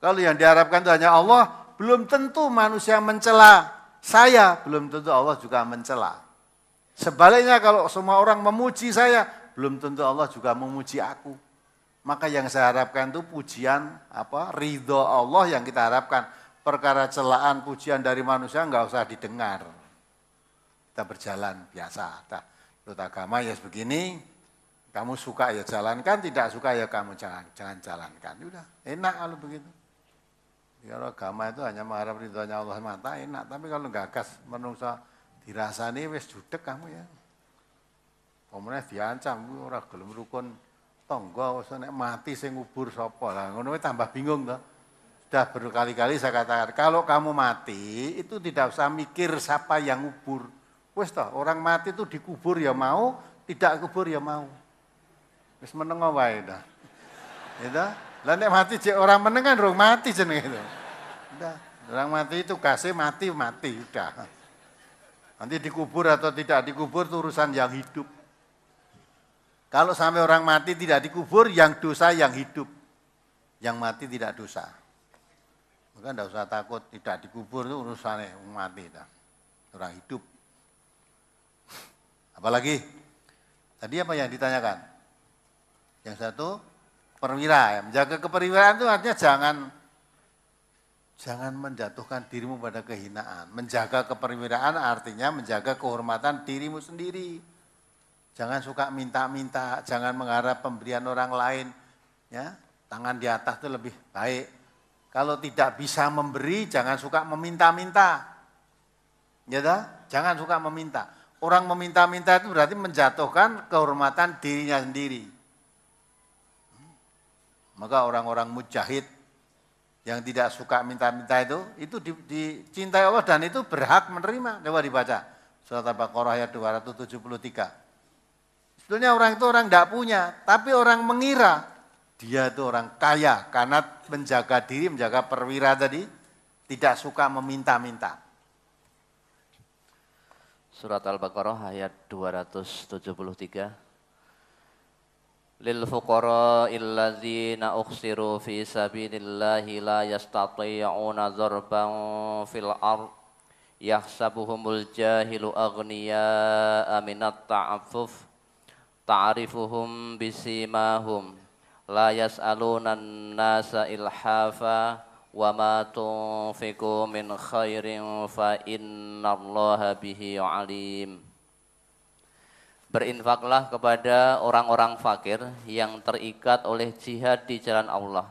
Kalau yang diharapkan itu hanya Allah, belum tentu manusia mencela saya, belum tentu Allah juga mencela. Sebaliknya kalau semua orang memuji saya, belum tentu Allah juga memuji aku. Maka yang saya harapkan itu pujian ridho Allah yang kita harapkan. Perkara celaan pujian dari manusia enggak usah didengar. Kita berjalan biasa. Menurut agama ya begini, kamu suka ya jalankan, tidak suka ya kamu jangan jalankan. Udah, enak kalau begitu. Kalau agama itu hanya mengharap ridhonya Allah semata enak, tapi kalau gagas menungsa dirasani wis judek kamu ya. Pemenang diancam ora gelem rukun tangga wis nek mati sing ngubur sapa. Lah ngono tambah bingung to. Sudah berkali-kali saya katakan, kalau kamu mati itu tidak usah mikir siapa yang ngubur. Wis toh, orang mati itu dikubur ya mau, tidak kubur ya mau. Wis meneng wae dah. Ya lah nek mati cek orang meneng kan rong mati jenenge itu. Udah, orang mati itu kasih mati udah. Nanti dikubur atau tidak dikubur itu urusan yang hidup. Kalau sampai orang mati tidak dikubur, yang dosa yang hidup. Yang mati tidak dosa. Maka tidak usah takut tidak dikubur itu urusannya orang mati. Orang hidup. Apalagi? Tadi apa yang ditanyakan? Yang satu, perwira. Menjaga keperwiraan itu artinya jangan menjatuhkan dirimu pada kehinaan. Menjaga keperwiraan artinya menjaga kehormatan dirimu sendiri. Jangan suka minta-minta, jangan mengharap pemberian orang lain. Ya, tangan di atas itu lebih baik. Kalau tidak bisa memberi, jangan suka meminta-minta. Ya, jangan suka meminta. Orang meminta-minta itu berarti menjatuhkan kehormatan dirinya sendiri. Maka orang-orang mujahid yang tidak suka minta-minta itu dicintai Allah dan itu berhak menerima. Coba dibaca. Surat Al-Baqarah ayat 273. Sebetulnya orang itu orang tidak punya, tapi orang mengira dia itu orang kaya karena menjaga diri, menjaga perwira tadi, tidak suka meminta-minta. Surat Al-Baqarah ayat 273. Lil fuqara'il ladzina ukhsiru fi sabilillahi la yastati'una darban fil ard yahsabuhumul jahilu aghniya'a minat ta'affuf ta'rifuhum bisimahum la yas'aluna an-nasa ilhafa wa ma tunfiqu min khairin fa innallaha bihi alim. Berinfaklah kepada orang-orang fakir yang terikat oleh jihad di jalan Allah.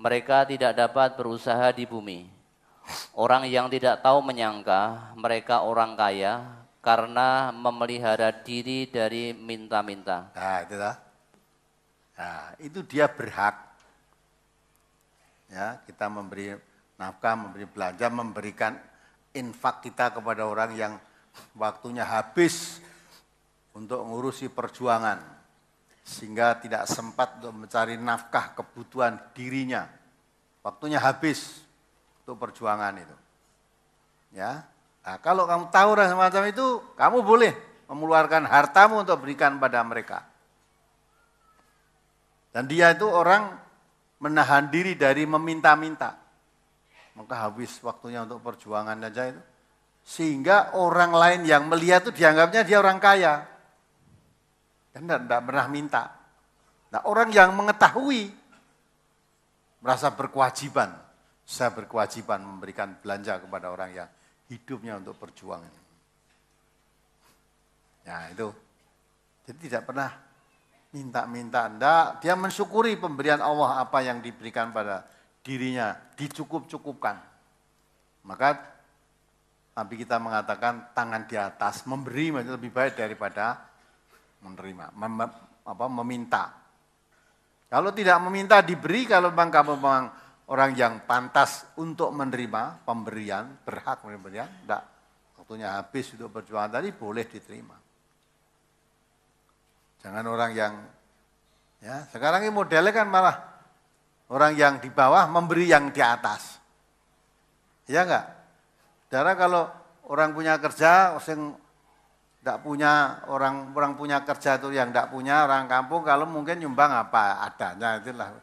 Mereka tidak dapat berusaha di bumi. Orang yang tidak tahu menyangka mereka orang kaya karena memelihara diri dari minta-minta. Nah, itu dia berhak. Ya, kita memberi nafkah, memberi belanja, memberikan infak kita kepada orang yang waktunya habis untuk mengurusi perjuangan, sehingga tidak sempat untuk mencari nafkah kebutuhan dirinya. Waktunya habis untuk perjuangan itu. Ya, nah, kalau kamu tahu orang semacam itu, kamu boleh mengeluarkan hartamu untuk berikan pada mereka. Dan dia itu orang menahan diri dari meminta-minta. Maka habis waktunya untuk perjuangan saja itu. Sehingga orang lain yang melihat itu dianggapnya dia orang kaya. Dan tidak pernah minta. Nah, orang yang mengetahui merasa berkewajiban. Saya berkewajiban memberikan belanja kepada orang yang hidupnya untuk perjuangan. Ya itu. Jadi tidak pernah minta-minta. Enggak, dia mensyukuri pemberian Allah apa yang diberikan pada dirinya. Dicukup-cukupkan. Maka Nabi kita mengatakan tangan di atas, memberi lebih baik daripada menerima, meminta. Kalau tidak meminta diberi, kalau memang kamu memang orang yang pantas untuk menerima pemberian, berhak menerima, enggak. Waktunya habis untuk berjuang tadi boleh diterima. Jangan orang yang, ya sekarang ini modelnya kan malah orang yang di bawah memberi yang di atas. Ya enggak? Karena kalau orang punya kerja, tidak punya orang punya kerja itu yang tidak punya orang kampung, kalau mungkin nyumbang apa adanya itulah.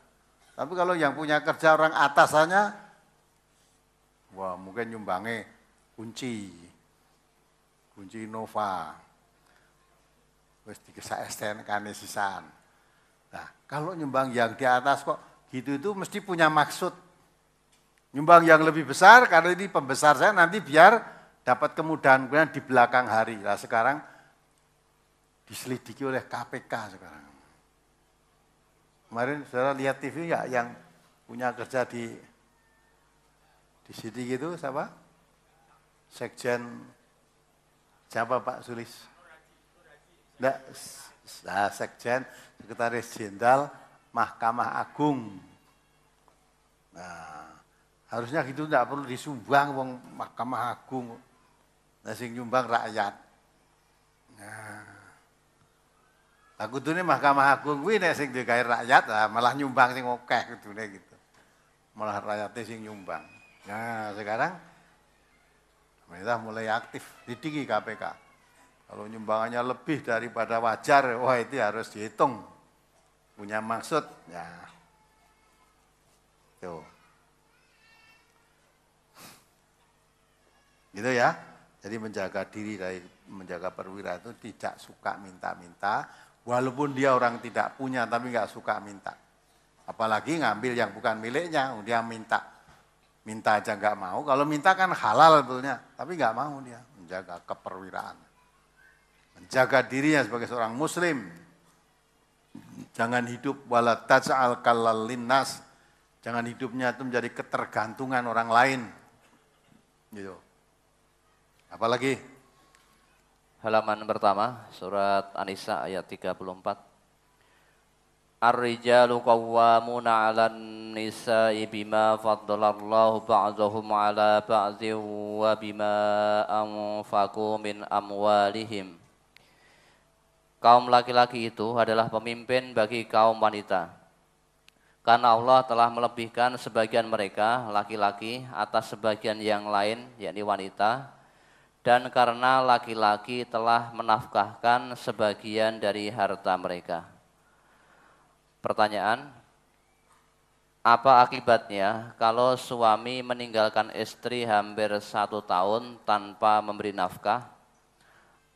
Tapi kalau yang punya kerja orang atasannya, wah mungkin nyumbangnya kunci Nova, wis dikesa STNK sisan. Nah kalau nyumbang yang di atas kok gitu itu mesti punya maksud. Nyumbang yang lebih besar karena ini pembesar saya nanti biar dapat kemudahan di belakang hari. Nah sekarang diselidiki oleh KPK sekarang. Kemarin saudara lihat TV ya yang punya kerja di sini gitu siapa? Sekjen siapa Pak Sulis? Enggak, Sekjen Sekretaris Jenderal Mahkamah Agung. Nah, harusnya gitu enggak perlu disumbang wong Mahkamah Agung. Nah, sing nyumbang rakyat. Nah, aku tuh Mahkamah Agung kuwi nek sing digawe rakyat malah nyumbang sing akeh kudune gitu. Malah rakyatnya sing nyumbang. Nah, sekarang pemerintah mulai aktif didiki KPK. Kalau nyumbangannya lebih daripada wajar, wah itu harus dihitung. Punya maksud, ya. Tuh. Gitu ya. Jadi menjaga diri dari menjaga perwira itu tidak suka minta-minta, walaupun dia orang tidak punya tapi nggak suka minta. Apalagi ngambil yang bukan miliknya, dia minta aja nggak mau. Kalau minta kan halal betulnya, tapi nggak mau dia menjaga keperwiraan, menjaga dirinya sebagai seorang Muslim. Jangan hidup wala taj'al kallal linnas, jangan hidupnya itu menjadi ketergantungan orang lain, gitu. Apalagi Halaman pertama, surat An-Nisa ayat 34. Ar-rijalu qawwamuna 'alan nisa'i bima faddalallahu ba'dahum 'ala ba'dhin wa bima anfaqu min amwalihim. Kaum laki-laki itu adalah pemimpin bagi kaum wanita. Karena Allah telah melebihkan sebagian mereka, laki-laki, atas sebagian yang lain, yakni wanita, dan karena laki-laki telah menafkahkan sebagian dari harta mereka. Pertanyaan, apa akibatnya kalau suami meninggalkan istri hampir 1 tahun tanpa memberi nafkah?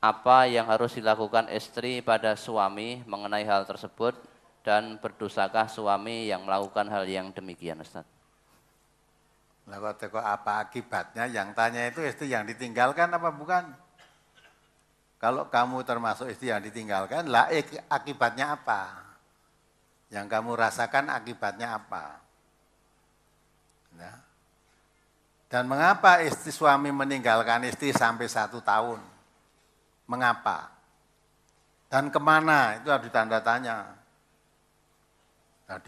Apa yang harus dilakukan istri pada suami mengenai hal tersebut dan berdosakah suami yang melakukan hal yang demikian, Ustaz? Lah kok apa akibatnya? Yang tanya itu istri yang ditinggalkan apa bukan? Kalau kamu termasuk istri yang ditinggalkan, lah akibatnya apa? Yang kamu rasakan akibatnya apa? Ya. Dan mengapa suami meninggalkan istri sampai 1 tahun? Mengapa? Dan kemana? Itu harus ditanda tanya. Nah,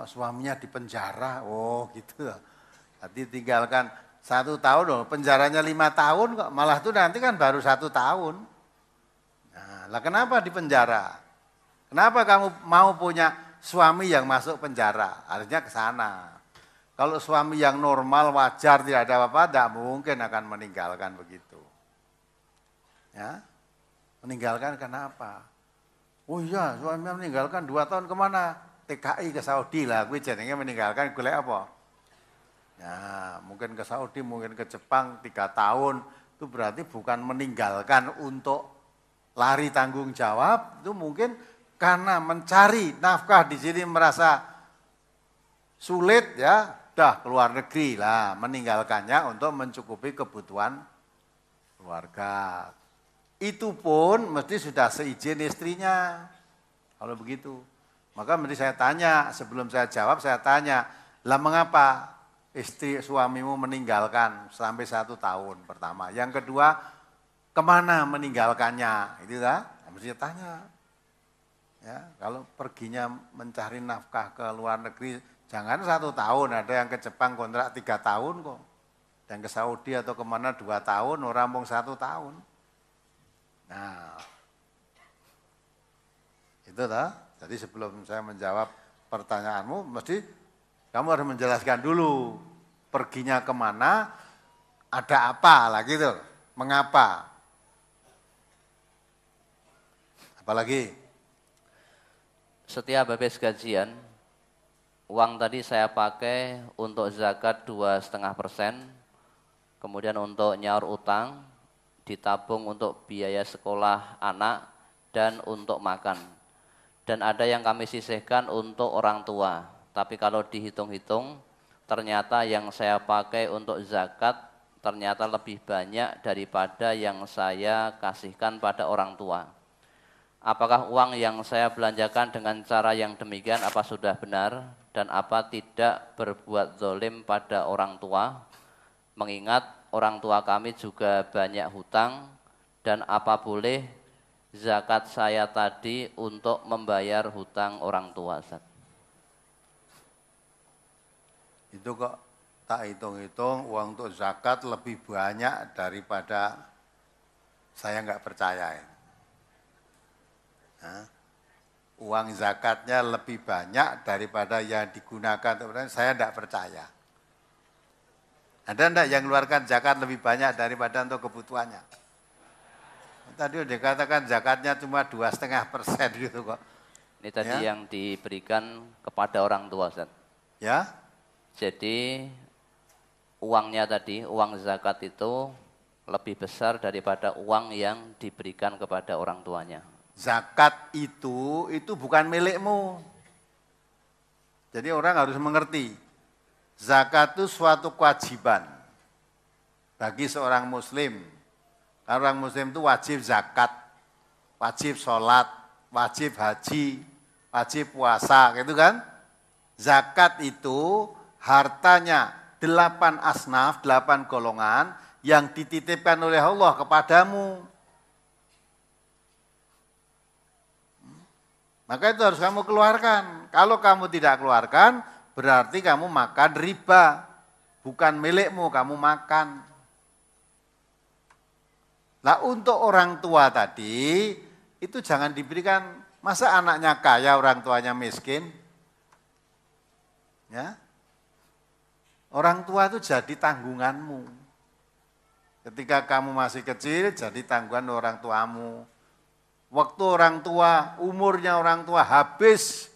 suaminya di penjara, oh gitu. Nanti tinggalkan 1 tahun loh, penjaranya 5 tahun kok, malah itu nanti kan baru 1 tahun. Nah, lah kenapa di penjara? Kenapa kamu mau punya suami yang masuk penjara? Harusnya ke sana. Kalau suami yang normal, wajar, tidak ada apa-apa, tidak mungkin akan meninggalkan begitu. Ya, meninggalkan kenapa? Oh iya, suaminya meninggalkan 2 tahun kemana? TKI ke Saudi lah, gue jadinya meninggalkan golek apa? Ya, mungkin ke Saudi, mungkin ke Jepang 3 tahun, itu berarti bukan meninggalkan untuk lari tanggung jawab, itu mungkin karena mencari nafkah di sini merasa sulit ya, dah keluar negeri lah, meninggalkannya untuk mencukupi kebutuhan keluarga. Itu pun mesti sudah seizin istrinya, kalau begitu. Maka mesti saya tanya, sebelum saya jawab saya tanya, lah mengapa istri suamimu meninggalkan sampai 1 tahun pertama? Yang kedua, kemana meninggalkannya? Itu kan, mesti tanya. Ya, kalau perginya mencari nafkah ke luar negeri, jangan 1 tahun, ada yang ke Jepang kontrak 3 tahun kok. Dan ke Saudi atau kemana 2 tahun, orang mau 1 tahun. Nah, itu lah. Jadi sebelum saya menjawab pertanyaanmu, mesti kamu harus menjelaskan dulu perginya kemana, ada apa lah gitu, mengapa. Apalagi? Setiap habis gajian, uang tadi saya pakai untuk zakat 2,5%, kemudian untuk nyaur utang, ditabung untuk biaya sekolah anak, dan untuk makan. Dan ada yang kami sisihkan untuk orang tua. Tapi kalau dihitung-hitung, ternyata yang saya pakai untuk zakat ternyata lebih banyak daripada yang saya kasihkan pada orang tua. Apakah uang yang saya belanjakan dengan cara yang demikian apa sudah benar dan apa tidak berbuat zalim pada orang tua? Mengingat orang tua kami juga banyak hutang, dan apa boleh zakat saya tadi untuk membayar hutang orang tua, Ustaz? Itu kok tak hitung-hitung uang untuk zakat lebih banyak daripada saya nggak percaya. Nah, uang zakatnya lebih banyak daripada yang digunakan, saya tidak percaya. Ada enggak yang mengeluarkan zakat lebih banyak daripada untuk kebutuhannya? Tadi udah dikatakan zakatnya cuma 2,5% gitu kok. Ini tadi Ya. yang diberikan kepada orang tua, Ustaz. Ya. Jadi uangnya tadi, uang zakat itu lebih besar daripada uang yang diberikan kepada orang tuanya. Zakat itu bukan milikmu. Jadi orang harus mengerti. Zakat itu suatu kewajiban bagi seorang muslim. Orang muslim itu wajib zakat, wajib sholat, wajib haji, wajib puasa, gitu kan? Zakat itu hartanya 8 asnaf, 8 golongan yang dititipkan oleh Allah kepadamu. Maka itu harus kamu keluarkan. Kalau kamu tidak keluarkan, berarti kamu makan riba. Bukan milikmu, kamu makan. Nah untuk orang tua tadi, itu jangan diberikan, masa anaknya kaya, orang tuanya miskin? Ya, orang tua itu jadi tanggunganmu. Ketika kamu masih kecil, jadi tanggungan orang tuamu. Waktu orang tua, umurnya orang tua habis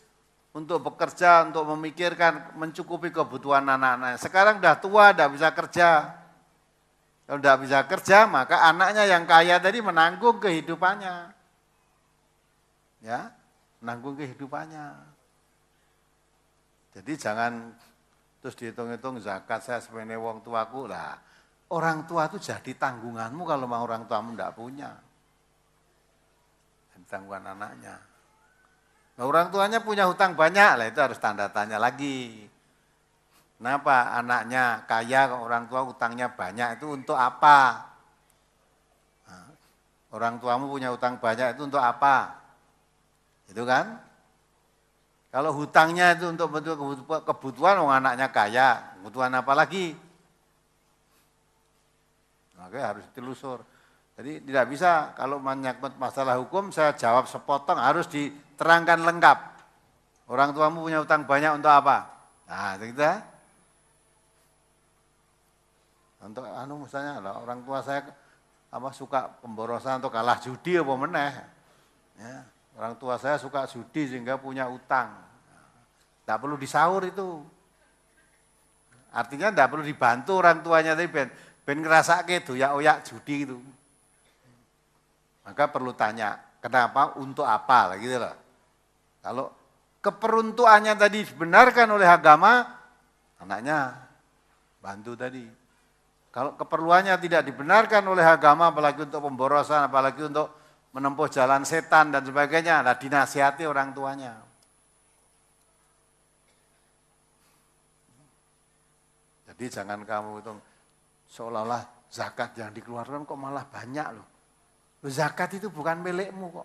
untuk bekerja, untuk memikirkan, mencukupi kebutuhan anak-anaknya. Sekarang udah tua, udah bisa kerja. Kalau udah bisa kerja, maka anaknya yang kaya tadi menanggung kehidupannya. Ya, menanggung kehidupannya. Jadi jangan terus dihitung-hitung zakat saya sebenarnya wong tuaku lah. Orang tua itu jadi tanggunganmu kalau mau orang tuamu tidak punya. Jadi tanggungan anaknya. Nah, orang tuanya punya hutang banyak lah itu harus tanda tanya lagi. Kenapa anaknya kaya orang tua hutangnya banyak itu untuk apa? Nah, orang tuamu punya hutang banyak itu untuk apa? Itu kan? Kalau hutangnya itu untuk kebutuhan orang anaknya kaya, kebutuhan apa lagi? Makanya harus ditelusur. Jadi tidak bisa kalau menyangkut masalah hukum saya jawab sepotong harus diterangkan lengkap. Orang tuamu punya utang banyak untuk apa? Nah, itu kita. Untuk misalnya orang tua saya suka pemborosan atau kalah judi apa meneh. Ya, orang tua saya suka judi sehingga punya utang. Tidak perlu disaur itu. Artinya tidak perlu dibantu orang tuanya tapi ben ngerasake doyak-oyak judi itu. Maka perlu tanya, kenapa, untuk apa, lah gitu loh. Kalau keperuntukannya tadi dibenarkan oleh agama, anaknya bantu tadi. Kalau keperluannya tidak dibenarkan oleh agama, apalagi untuk pemborosan, apalagi untuk menempuh jalan setan dan sebagainya, lah dinasihati orang tuanya. Jadi jangan kamu hitung seolah-olah zakat yang dikeluarkan kok malah banyak loh. Zakat itu bukan milikmu kok.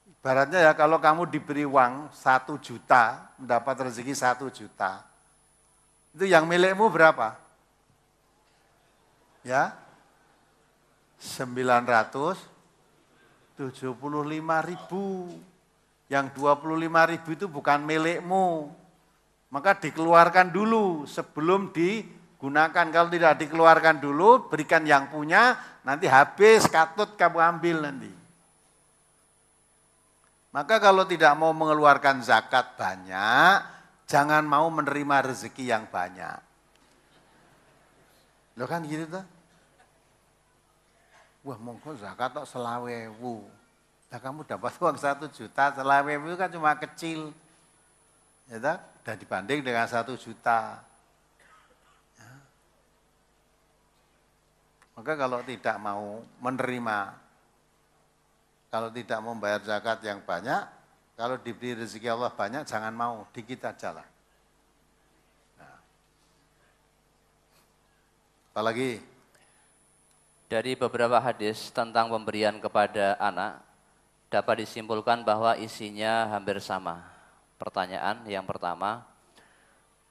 Ibaratnya ya kalau kamu diberi uang 1 juta, mendapat rezeki 1 juta. Itu yang milikmu berapa? Ya, 975.000. Yang 25.000 itu bukan milikmu. Maka dikeluarkan dulu sebelum digunakan. Kalau tidak dikeluarkan dulu, berikan yang punya, nanti habis, katut kamu ambil nanti. Maka kalau tidak mau mengeluarkan zakat banyak, jangan mau menerima rezeki yang banyak. Loh kan gitu tuh. Wah monggo zakat kok 20.000. Nah kamu dapat uang 1 juta, 20.000 itu kan cuma kecil. Ya tak? Dan dibanding dengan 1 juta. Ya. Maka kalau tidak mau menerima, kalau tidak mau membayar zakat yang banyak, kalau diberi rezeki Allah banyak, jangan mau, dikit aja lah. Nah. Apalagi? Dari beberapa hadis tentang pemberian kepada anak, dapat disimpulkan bahwa isinya hampir sama. Pertanyaan yang pertama,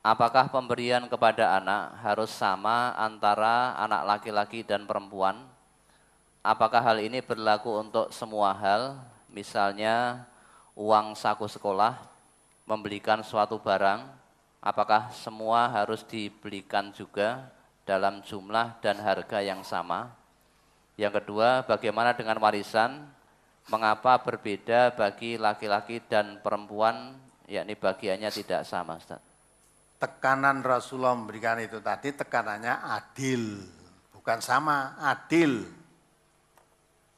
apakah pemberian kepada anak harus sama antara anak laki-laki dan perempuan? Apakah hal ini berlaku untuk semua hal, misalnya uang saku sekolah, membelikan suatu barang, apakah semua harus dibelikan juga dalam jumlah dan harga yang sama? Yang kedua, bagaimana dengan warisan? Mengapa berbeda bagi laki-laki dan perempuan, yakni bagiannya tidak sama, Ustaz? Tekanan Rasulullah memberikan itu tadi, tekanannya adil, bukan sama, adil.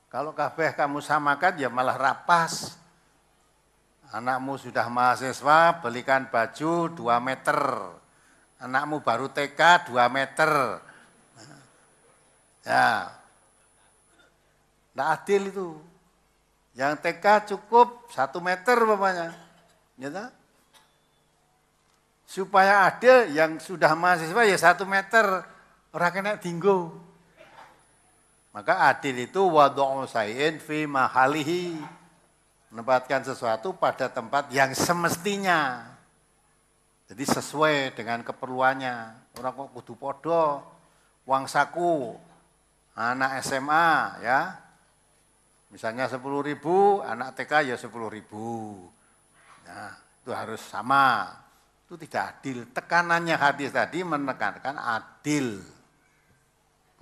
Kalau kabeh kamu samakan ya malah rapas. Anakmu sudah mahasiswa, belikan baju 2 meter. Anakmu baru TK 2 meter. Ya, tidak adil itu. Yang TK cukup 1 meter bapaknya. Ya, supaya adil yang sudah mahasiswa ya 1 meter. Orang kena dinggo. Maka adil itu wadu'u syai'in fi mahalihi. Menempatkan sesuatu pada tempat yang semestinya. Jadi sesuai dengan keperluannya. Orang kok kudu podo, uang saku, anak SMA ya. Misalnya 10.000, anak TK ya 10.000. Nah, itu harus sama. Itu tidak adil. Tekanannya hadis tadi menekankan adil.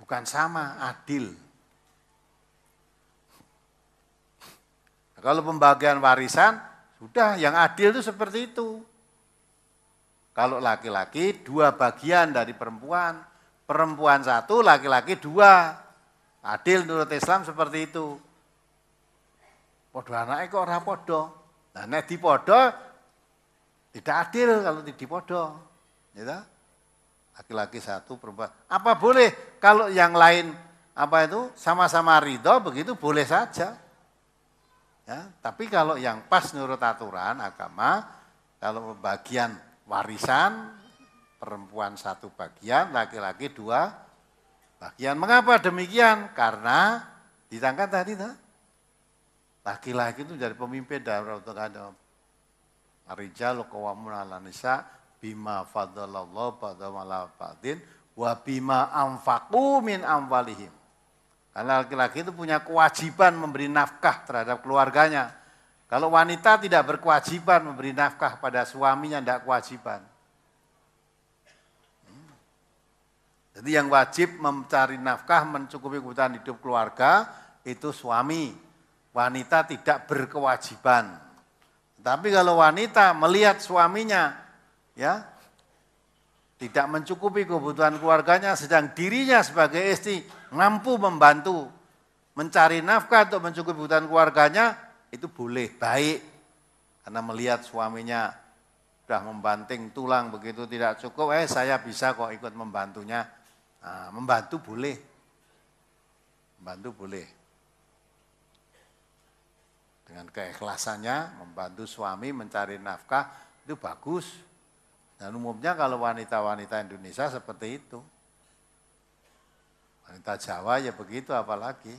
bukan sama, adil. Kalau pembagian warisan, sudah yang adil itu seperti itu. Kalau laki-laki 2 bagian dari perempuan, perempuan 1, laki-laki 2. Adil menurut Islam seperti itu. Podo anake kok ora podo. Nah nek dipodo tidak adil kalau dipodo. Gitu? Laki-laki 1, perempuan. Apa boleh kalau yang lain apa itu sama-sama ridho begitu boleh saja. Ya, tapi kalau yang pas menurut aturan agama, kalau bagian warisan perempuan 1 bagian, laki-laki 2 bagian. Mengapa demikian? Karena ditangkap tadi tuh. Laki-laki itu jadi pemimpin dalam untuk ada Ar-rijalu qawwamun 'alan nisa bima faddalallahu ba'dahum 'ala ba'din wa bima anfaqu min amwalihim. Karena laki-laki itu punya kewajiban memberi nafkah terhadap keluarganya. Kalau wanita tidak berkewajiban memberi nafkah pada suaminya, tidak kewajiban. Jadi yang wajib mencari nafkah mencukupi kebutuhan hidup keluarga itu suami. Wanita tidak berkewajiban. Tapi kalau wanita melihat suaminya ya tidak mencukupi kebutuhan keluarganya, sedang dirinya sebagai istri mampu membantu mencari nafkah untuk mencukupi kebutuhan keluarganya, itu boleh, baik. Karena melihat suaminya sudah membanting tulang begitu tidak cukup, saya bisa kok ikut membantunya. Nah, membantu boleh. Membantu boleh. Dengan keikhlasannya membantu suami mencari nafkah itu bagus. Dan umumnya kalau wanita-wanita Indonesia seperti itu. Wanita Jawa ya begitu apalagi.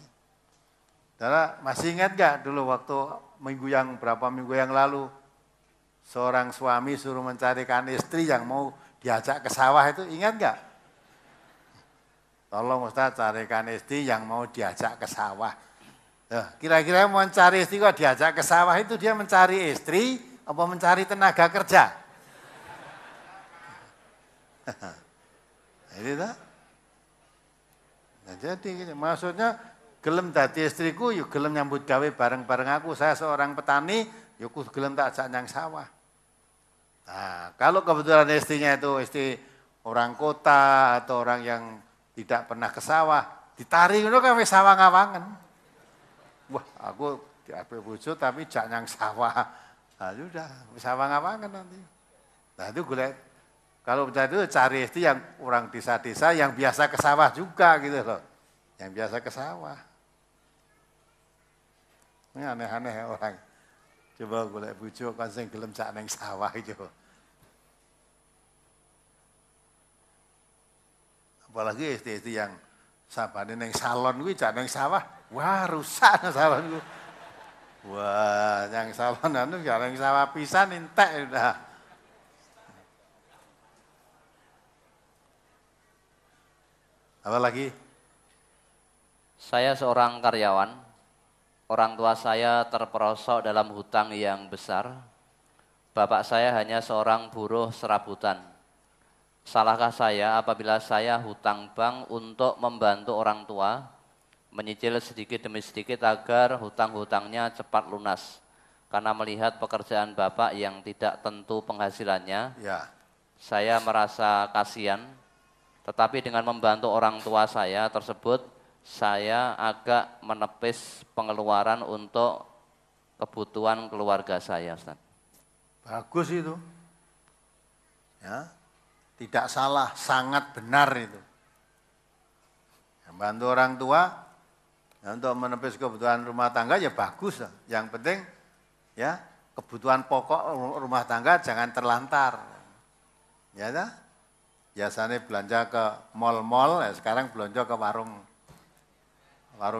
Saudara masih ingat gak dulu waktu berapa minggu yang lalu seorang suami suruh mencarikan istri yang mau diajak ke sawah itu, ingat gak? Tolong Ustaz carikan istri yang mau diajak ke sawah. Kira-kira mau mencari istri kok diajak ke sawah itu dia mencari istri apa mencari tenaga kerja? Ini tak? Nah, jadi maksudnya gelem dadi istriku, yuk gelem nyambut gawe bareng-bareng aku. Saya seorang petani, yuk gelem tak ajak nyang sawah. Nah, kalau kebetulan istrinya itu istri orang kota atau orang yang tidak pernah ke sawah, ditarik ngono kan wis sawah ngawangen. Wah, aku diape bojo tapi jak nyang sawah. Nah, sudah, wis sawah ngawangen nanti. Nah, itu golek kalau itu cari istri yang orang desa-desa yang biasa ke sawah juga gitu loh. Yang biasa ke sawah. Ini aneh-aneh orang. Coba golek bojo kan sing gelem jak nang sawah itu. Apalagi istri-istri yang sabane nang salon kuwi jak nang sawah, wah rusak nang salon kuwi. Wah, yang salon anu jak nang sawah pisan entek udah. Apa lagi? Saya seorang karyawan. Orang tua saya terperosok dalam hutang yang besar. Bapak saya hanya seorang buruh serabutan. Salahkah saya apabila saya hutang bank untuk membantu orang tua menyicil sedikit demi sedikit agar hutang-hutangnya cepat lunas? Karena melihat pekerjaan Bapak yang tidak tentu penghasilannya, ya, saya merasa kasihan. Tetapi dengan membantu orang tua saya tersebut, saya agak menepis pengeluaran untuk kebutuhan keluarga saya, Ustaz. Bagus itu. Ya. Tidak salah, sangat benar itu. Membantu orang tua ya, untuk menepis kebutuhan rumah tangga ya bagus. Yang penting ya kebutuhan pokok rumah tangga jangan terlantar. Ya dah. Biasanya belanja ke mal-mal, ya sekarang belanja ke warung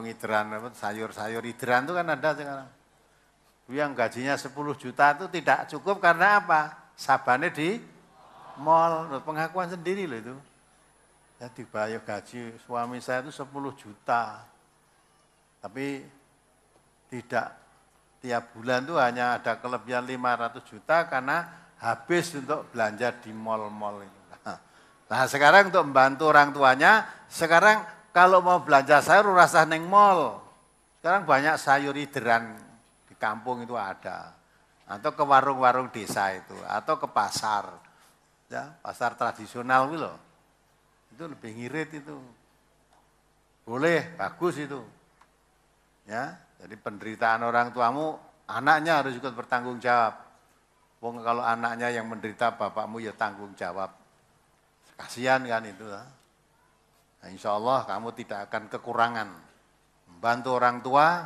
ideran, sayur-sayur ideran itu kan ada sekarang. Yang gajinya 10 juta itu tidak cukup karena apa? Sabane di mal, pengakuan sendiri loh itu. Ya dibayar gaji suami saya itu 10 juta. Tapi tidak tiap bulan itu hanya ada kelebihan 500 juta karena habis untuk belanja di mal-mal itu. Nah sekarang untuk membantu orang tuanya, sekarang kalau mau belanja sayur rasa neng mall. Sekarang banyak sayur ideran di kampung itu ada. Atau ke warung-warung desa itu, atau ke pasar. Ya, pasar tradisional gitu loh. Itu lebih ngirit itu. Boleh, bagus itu. Ya, jadi penderitaan orang tuamu, anaknya harus ikut bertanggung jawab. Wong kalau anaknya yang menderita, bapakmu ya tanggung jawab. Kasihan kan itu. Nah, insya Allah kamu tidak akan kekurangan. Membantu orang tua,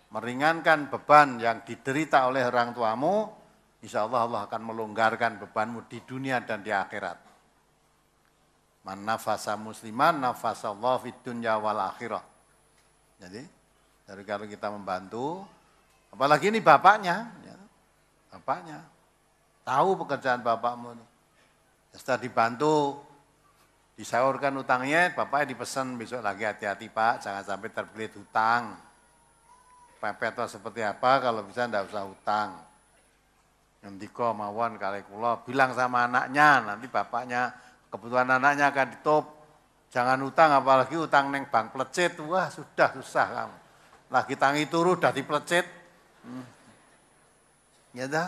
meringankan beban yang diderita oleh orang tuamu, insya Allah Allah akan melonggarkan bebanmu di dunia dan di akhirat. Man nafasa musliman, nafasa Allah fid dunya wal akhirah. Jadi, dari kalau kita membantu, apalagi ini bapaknya, ya, bapaknya tahu pekerjaan bapakmu. Setelah dibantu, disaurkan utangnya, bapaknya dipesan besok lagi hati-hati Pak, jangan sampai terbelit hutang. Pepet atau seperti apa, kalau bisa enggak usah hutang. Ngendika mawon kali kula, bilang sama anaknya, nanti bapaknya, kebutuhan anaknya akan ditop. Jangan hutang, apalagi hutang neng bank plecet, wah sudah susah kamu. Lagi tangi turu udah diplecet. Ya dah,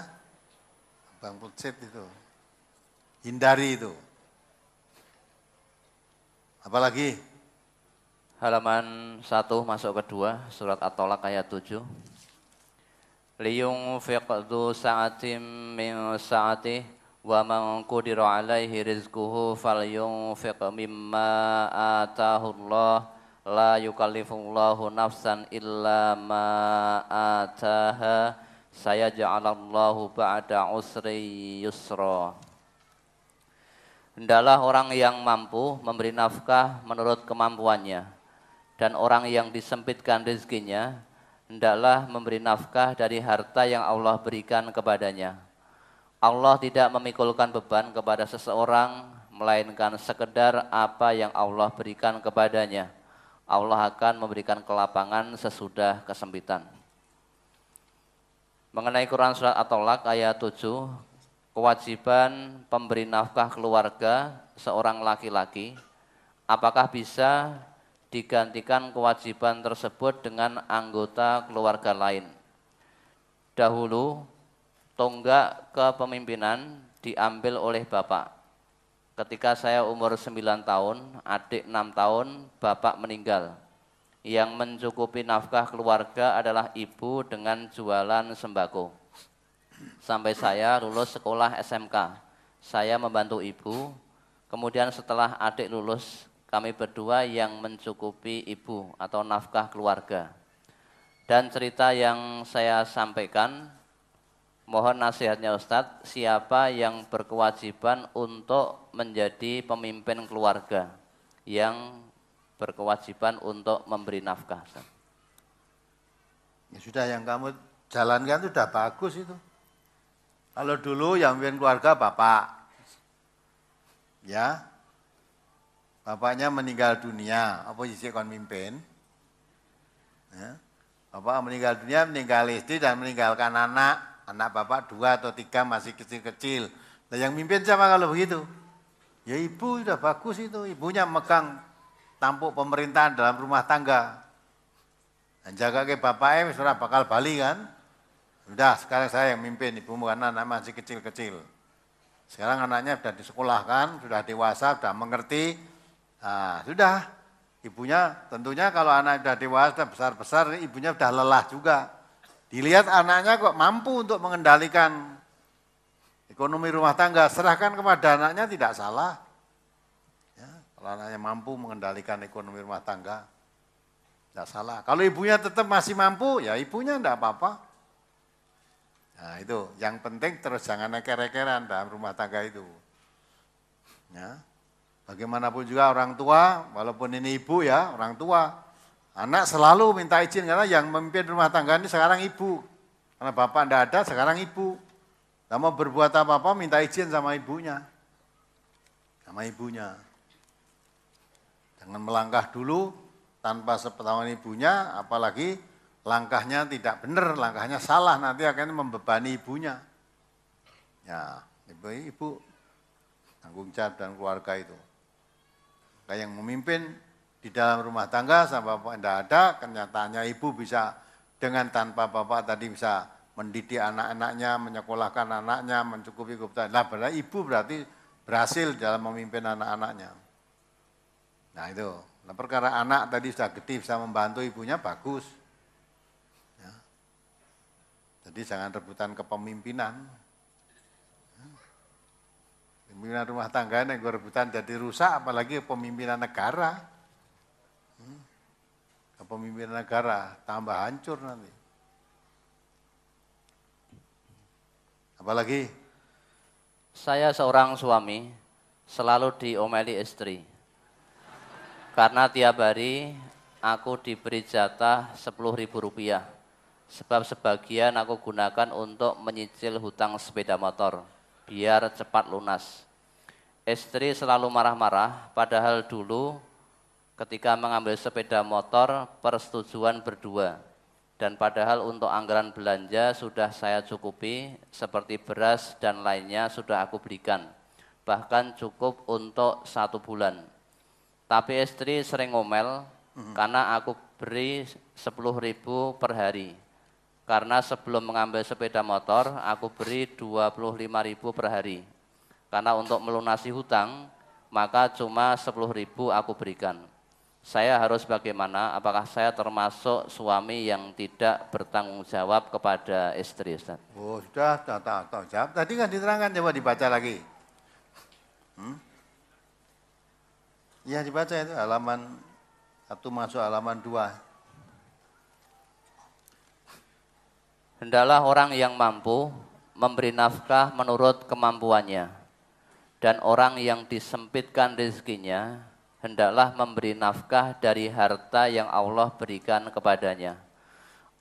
bank plecet itu. Hindari itu. Apalagi? Halaman 1 masuk ke 2, surat At-Tolak ayat 7. Liyunfiq dzu sa'atin min sa'atih wa man qudira 'alaihi rizquhu falyunfiq mimma ataahu Allah la yukallifullahu nafsan illa ma ataaha sayaj'alallahu ba'da usri yusra. Hendaklah orang yang mampu memberi nafkah menurut kemampuannya, dan orang yang disempitkan rezekinya hendaklah memberi nafkah dari harta yang Allah berikan kepadanya. Allah tidak memikulkan beban kepada seseorang, melainkan sekedar apa yang Allah berikan kepadanya. Allah akan memberikan kelapangan sesudah kesempitan. Mengenai Quran surat At-Tolak ayat 7, kewajiban pemberi nafkah keluarga seorang laki-laki, apakah bisa digantikan kewajiban tersebut dengan anggota keluarga lain? Dahulu, tonggak kepemimpinan diambil oleh bapak. Ketika saya umur 9 tahun, adik 6 tahun, bapak meninggal. Yang mencukupi nafkah keluarga adalah ibu dengan jualan sembako. Sampai saya lulus sekolah SMK, saya membantu ibu. Kemudian setelah adik lulus, kami berdua yang mencukupi ibu atau nafkah keluarga. Dan cerita yang saya sampaikan, mohon nasihatnya Ustadz, siapa yang berkewajiban untuk menjadi pemimpin keluarga, yang berkewajiban untuk memberi nafkah? Ya sudah, yang kamu jalankan itu sudah bagus itu. Kalau dulu yang memimpin keluarga bapak, ya, bapaknya meninggal dunia, apa sih kon mimpin? Ya. Bapak meninggal dunia, meninggal istri dan meninggalkan anak. Anak bapak 2 atau 3 masih kecil-kecil. Nah, yang mimpin siapa kalau begitu? Ya ibu, sudah bagus itu. Ibunya megang tampuk pemerintahan dalam rumah tangga. Dan jaga ke bapaknya, sudah bakal balik kan? Sudah, sekarang saya yang mimpin, ibumu karena anak masih kecil-kecil. Sekarang anaknya sudah disekolahkan, sudah dewasa, sudah mengerti. Nah, sudah. Ibunya tentunya kalau anak sudah dewasa, besar-besar, ibunya sudah lelah juga. Dilihat anaknya kok mampu untuk mengendalikan ekonomi rumah tangga, serahkan kepada anaknya, tidak salah. Ya, kalau anaknya mampu mengendalikan ekonomi rumah tangga, tidak salah. Kalau ibunya tetap masih mampu, ya ibunya tidak apa-apa. Nah itu, yang penting terus jangan eker-ekeran dalam rumah tangga itu. Ya, bagaimanapun juga orang tua, walaupun ini ibu ya, orang tua, anak selalu minta izin karena yang memimpin rumah tangga ini sekarang ibu. Karena bapak tidak ada, sekarang ibu. Tidak mau berbuat apa-apa, minta izin sama ibunya. Sama ibunya. Jangan melangkah dulu tanpa sepengetahuan ibunya, apalagi langkahnya tidak benar, langkahnya salah, nanti akan membebani ibunya. Ya, ibu tanggung jawab dan keluarga itu. Kayak yang memimpin di dalam rumah tangga sama bapak tidak ada, kenyataannya ibu bisa dengan tanpa bapak tadi bisa mendidik anak-anaknya, menyekolahkan anaknya, mencukupi kebutuhan. Nah, berarti ibu berarti berhasil dalam memimpin anak-anaknya. Nah itu, nah, perkara anak tadi sudah gede bisa membantu ibunya bagus. Ya. Jadi jangan rebutan kepemimpinan. Pemimpinan rumah tangga yang rebutan jadi rusak, apalagi pemimpinan negara. Kepemimpinan negara tambah hancur nanti. Apalagi? Saya seorang suami, selalu diomeli istri. Karena tiap hari aku diberi jatah Rp10.000. Sebab sebagian aku gunakan untuk menyicil hutang sepeda motor, biar cepat lunas. Istri selalu marah-marah, padahal dulu ketika mengambil sepeda motor persetujuan berdua. Dan padahal untuk anggaran belanja sudah saya cukupi, seperti beras dan lainnya sudah aku berikan. Bahkan cukup untuk 1 bulan. Tapi istri sering ngomel karena aku beri 10.000 per hari. Karena sebelum mengambil sepeda motor, aku beri 25.000 per hari. Karena untuk melunasi hutang, maka cuma 10.000 aku berikan. Saya harus bagaimana? Apakah saya termasuk suami yang tidak bertanggung jawab kepada istri, Ustaz? Oh sudah tahu jawab. Tadi kan diterangkan, coba dibaca lagi. Ya dibaca itu halaman 1 masuk halaman 2. Hendaklah orang yang mampu memberi nafkah menurut kemampuannya, dan orang yang disempitkan rezekinya hendaklah memberi nafkah dari harta yang Allah berikan kepadanya.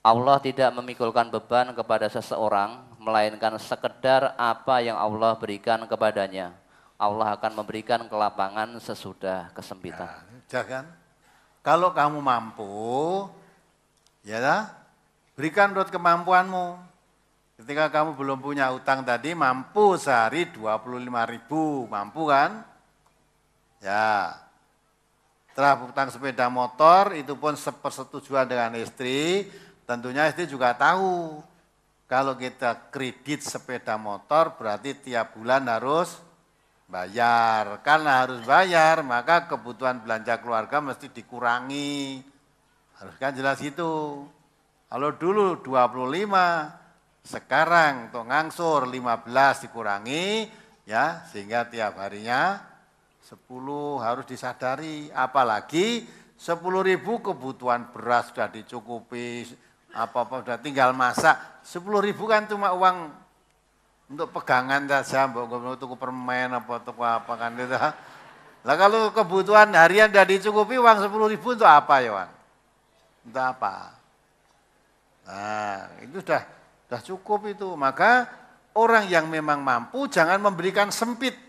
Allah tidak memikulkan beban kepada seseorang, melainkan sekedar apa yang Allah berikan kepadanya. Allah akan memberikan kelapangan sesudah kesempitan. Nah, jangan. Kalau kamu mampu, ya berikan menurut kemampuanmu. Ketika kamu belum punya utang tadi, mampu sehari 25.000, mampu kan? Ya. Setelah utang sepeda motor, itu pun sepersetujuan dengan istri, tentunya istri juga tahu. Kalau kita kredit sepeda motor, berarti tiap bulan harus bayar. Karena harus bayar, maka kebutuhan belanja keluarga mesti dikurangi. Harus kan jelas itu. Kalau dulu 25, sekarang untuk ngangsur 15 dikurangi, ya sehingga tiap harinya 10 harus disadari, apalagi 10.000 kebutuhan beras sudah dicukupi, apa-apa sudah tinggal masak. 10.000 kan cuma uang untuk pegangan saja, untuk tuku permen apa kan itu. Lah kalau kebutuhan harian sudah dicukupi, uang 10.000 untuk apa ya, Wan? Untuk apa? Nah, itu sudah cukup itu. Maka orang yang memang mampu jangan memberikan sempit.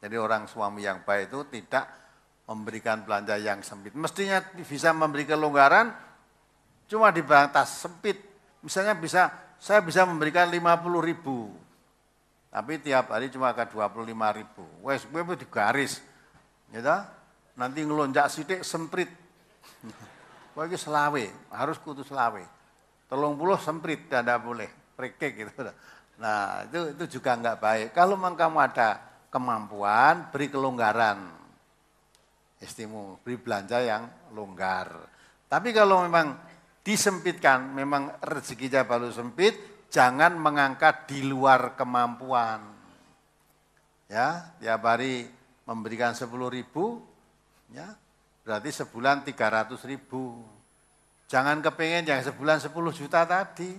Jadi orang suami yang baik itu tidak memberikan belanja yang sempit. Mestinya bisa memberi kelonggaran, cuma di batas sempit. Misalnya saya bisa memberikan 50.000, tapi tiap hari cuma ke 25.000. Wes, gue digaris, gitu. Nanti ngelonjak sidik semprit. Wah ini selawe, harus kudu selawe. 30 semprit, tidak boleh, prekek gitu. Nah itu juga enggak baik. Kalau memang kamu ada kemampuan, beri kelonggaran istimu, beri belanja yang longgar. Tapi kalau memang disempitkan, memang rezekinya baru sempit, jangan mengangkat di luar kemampuan. Ya, tiap hari memberikan 10.000, ya, berarti sebulan 300.000. Jangan kepengen yang sebulan 10 juta tadi.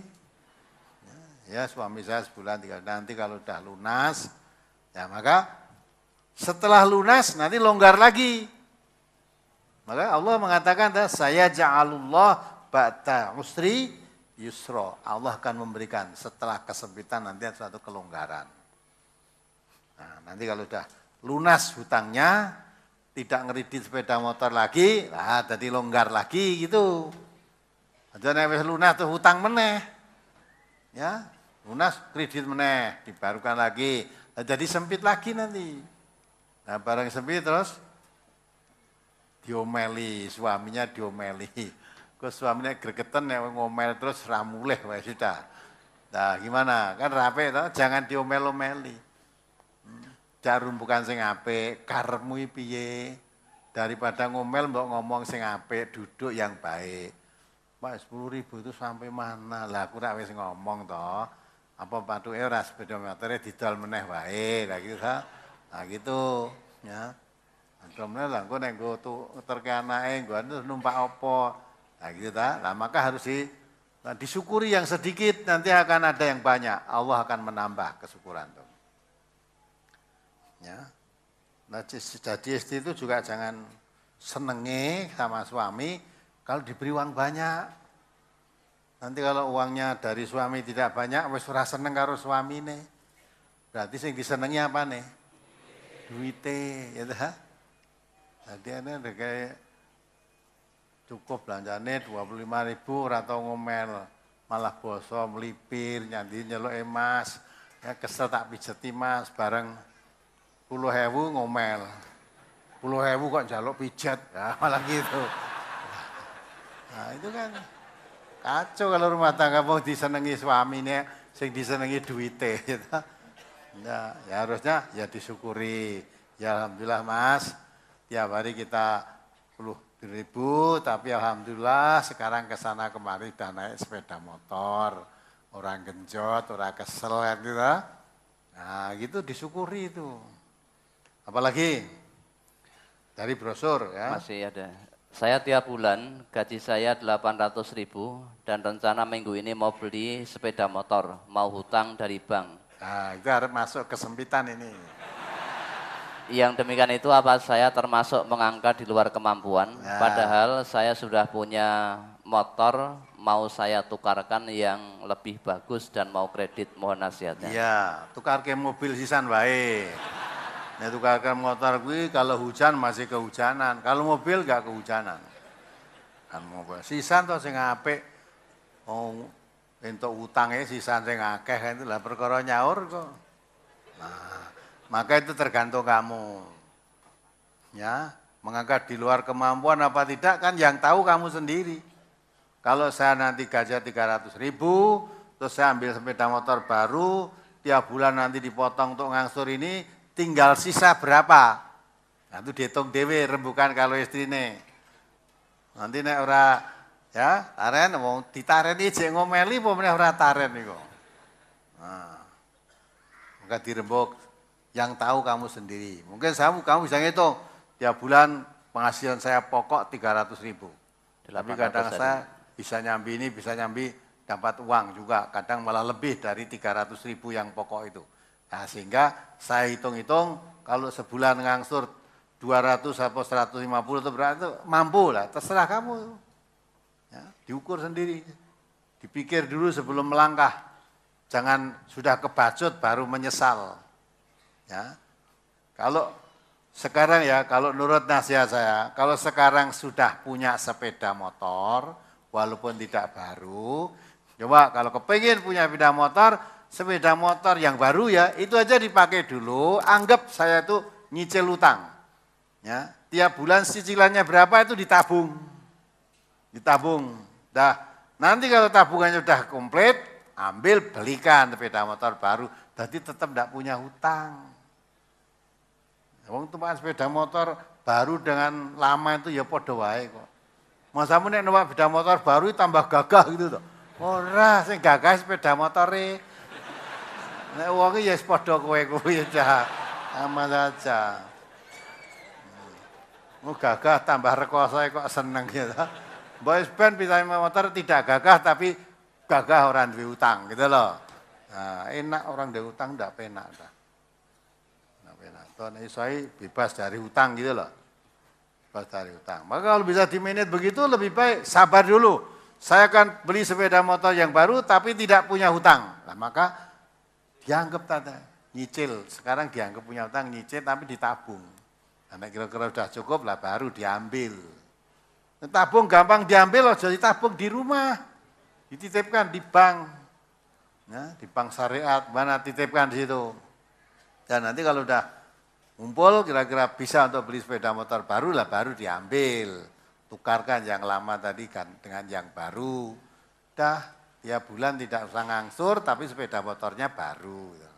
Ya, suami saya sebulan 3, nanti kalau udah lunas, ya maka setelah lunas nanti longgar lagi. Maka Allah mengatakan, saya ja'alullah ba'da usri yusra. Allah akan memberikan setelah kesempitan nanti suatu kelonggaran. Nah, nanti kalau sudah lunas hutangnya, tidak ngeridit sepeda motor lagi, nah jadi longgar lagi gitu. Jadi wis lunas tuh hutang meneh. Ya, lunas kredit meneh, dibarukan lagi. Nah, jadi sempit lagi nanti. Nah barang sempit terus diomeli, suaminya diomeli. Kok suaminya gregetan ya ngomel terus ramuleh wae sudah. Nah, gimana? Kan rapi toh, jangan diomel-omeli. Jarum bukan sing apik, karepmu piye? Daripada ngomel mbok ngomong sing apik, duduk yang baik. Pak 10.000 itu sampai mana? Lah aku rak wis ngomong toh. Apa patuke ora sepeda motornya didol meneh wae. Lah gitu ta. Nah gitu ya. Kemudian lah engko nek nggo terke anake nggo numpak apa. Nah gitu ta. Nah maka harus disyukuri yang sedikit, nanti akan ada yang banyak. Allah akan menambah kesyukuran tuh. Ya. Nah, jadi istri itu juga jangan senenge sama suami kalau diberi uang banyak. Nanti kalau uangnya dari suami tidak banyak, wis ora seneng karo suamine. Berarti sing disenengi apa nih? Duite, ya ta? Jadi ada kayak cukup belanjane 25.000 ora tau ngomel, malah boso melipir, nyandi nyeluk emas, ya kesel tak pijeti Mas bareng 10.000 ngomel. 10.000 kok njaluk pijat, nah, malah gitu. Nah itu kan kacau kalau rumah tangga mau disenengi suaminya, sing disenengi duite. Gitu. Nah, ya harusnya ya disyukuri. Ya alhamdulillah Mas, tiap hari kita 10.000, tapi alhamdulillah sekarang kesana kemari udah naik sepeda motor. Orang genjot, orang kesel gitu. Nah gitu disyukuri itu. Apalagi dari brosur ya. Masih ada. Saya tiap bulan gaji saya 800.000 dan rencana minggu ini mau beli sepeda motor, mau hutang dari bank. Nah itu harus masuk kesempitan ini. Yang demikian itu apa saya termasuk mengangkat di luar kemampuan, Ya. padahal saya sudah punya motor, mau saya tukarkan yang lebih bagus dan mau kredit, mohon nasihatnya. Iya, tukar ke mobil sisan wae. Nah, tukarkan motor gue kalau hujan masih kehujanan, kalau mobil gak kehujanan. Kan mobil sisan toh sing apik. Oh, entuk utangnya sisan sing akeh itu lah perkara nyaur kok. Nah, maka itu tergantung kamu. Ya, mengangkat di luar kemampuan apa tidak kan yang tahu kamu sendiri. Kalau saya nanti gaji 300.000, terus saya ambil sepeda motor baru, tiap bulan nanti dipotong untuk ngangsur ini, tinggal sisa berapa? Nah itu dihitung dewe rembukan kalau istrine. Nanti nek ora ya, taren mau ditareni jek ngomeli apa meneh ora taren niku. Nah. Maka dirembuk yang tahu kamu sendiri. Mungkin kamu bisa ngitung tiap bulan penghasilan saya pokok 300.000. Tapi kadang saya bisa nyambi ini, bisa nyambi dapat uang juga. Kadang malah lebih dari 300.000 yang pokok itu. Nah, sehingga saya hitung-hitung kalau sebulan ngangsur 200 atau 150 itu berarti mampu lah, terserah kamu. Ya, diukur sendiri. Dipikir dulu sebelum melangkah. Jangan sudah kebacut baru menyesal. Ya. Kalau sekarang ya, kalau menurut nasihat saya, kalau sekarang sudah punya sepeda motor, walaupun tidak baru, coba kalau kepingin punya sepeda motor yang baru ya, itu aja dipakai dulu, anggap saya itu nyicil utang. Ya, tiap bulan cicilannya berapa itu ditabung. Ditabung. Dah, nanti kalau tabungannya sudah komplit, ambil belikan sepeda motor baru, jadi tetap tidak punya hutang. Wong tumpukan sepeda motor baru dengan lama itu ya podo wae kok. Masamu nek numpak sepeda motor baru tambah gagah gitu toh. Ora, sing gagah sepeda motore. Nek wong ya wis padha kowe kuwi ya sama saja. Mau gagah tambah rekoso kok seneng gitu. Mbok ben bisa motor tidak gagah tapi gagah orang duwe utang gitu loh. Nah, enak orang duwe utang ndak penak dah. Ndak penak. Ton isoi bebas dari utang gitu loh. Bebas dari utang. Maka kalau bisa dimanage begitu lebih baik sabar dulu. Saya akan beli sepeda motor yang baru tapi tidak punya hutang. Nah, maka dianggap tanda nyicil. Sekarang dianggap punya hutang nyicil tapi ditabung. Nah, kira-kira sudah cukup lah baru diambil. Tabung gampang diambil loh, jadi tabung di rumah. Dititipkan di bank. Ya, di bank syariat, mana titipkan di situ. Dan nanti kalau udah ngumpul kira-kira bisa untuk beli sepeda motor baru lah, baru diambil. Tukarkan yang lama tadi kan dengan yang baru. Dah tiap bulan tidak usah ngangsur tapi sepeda motornya baru.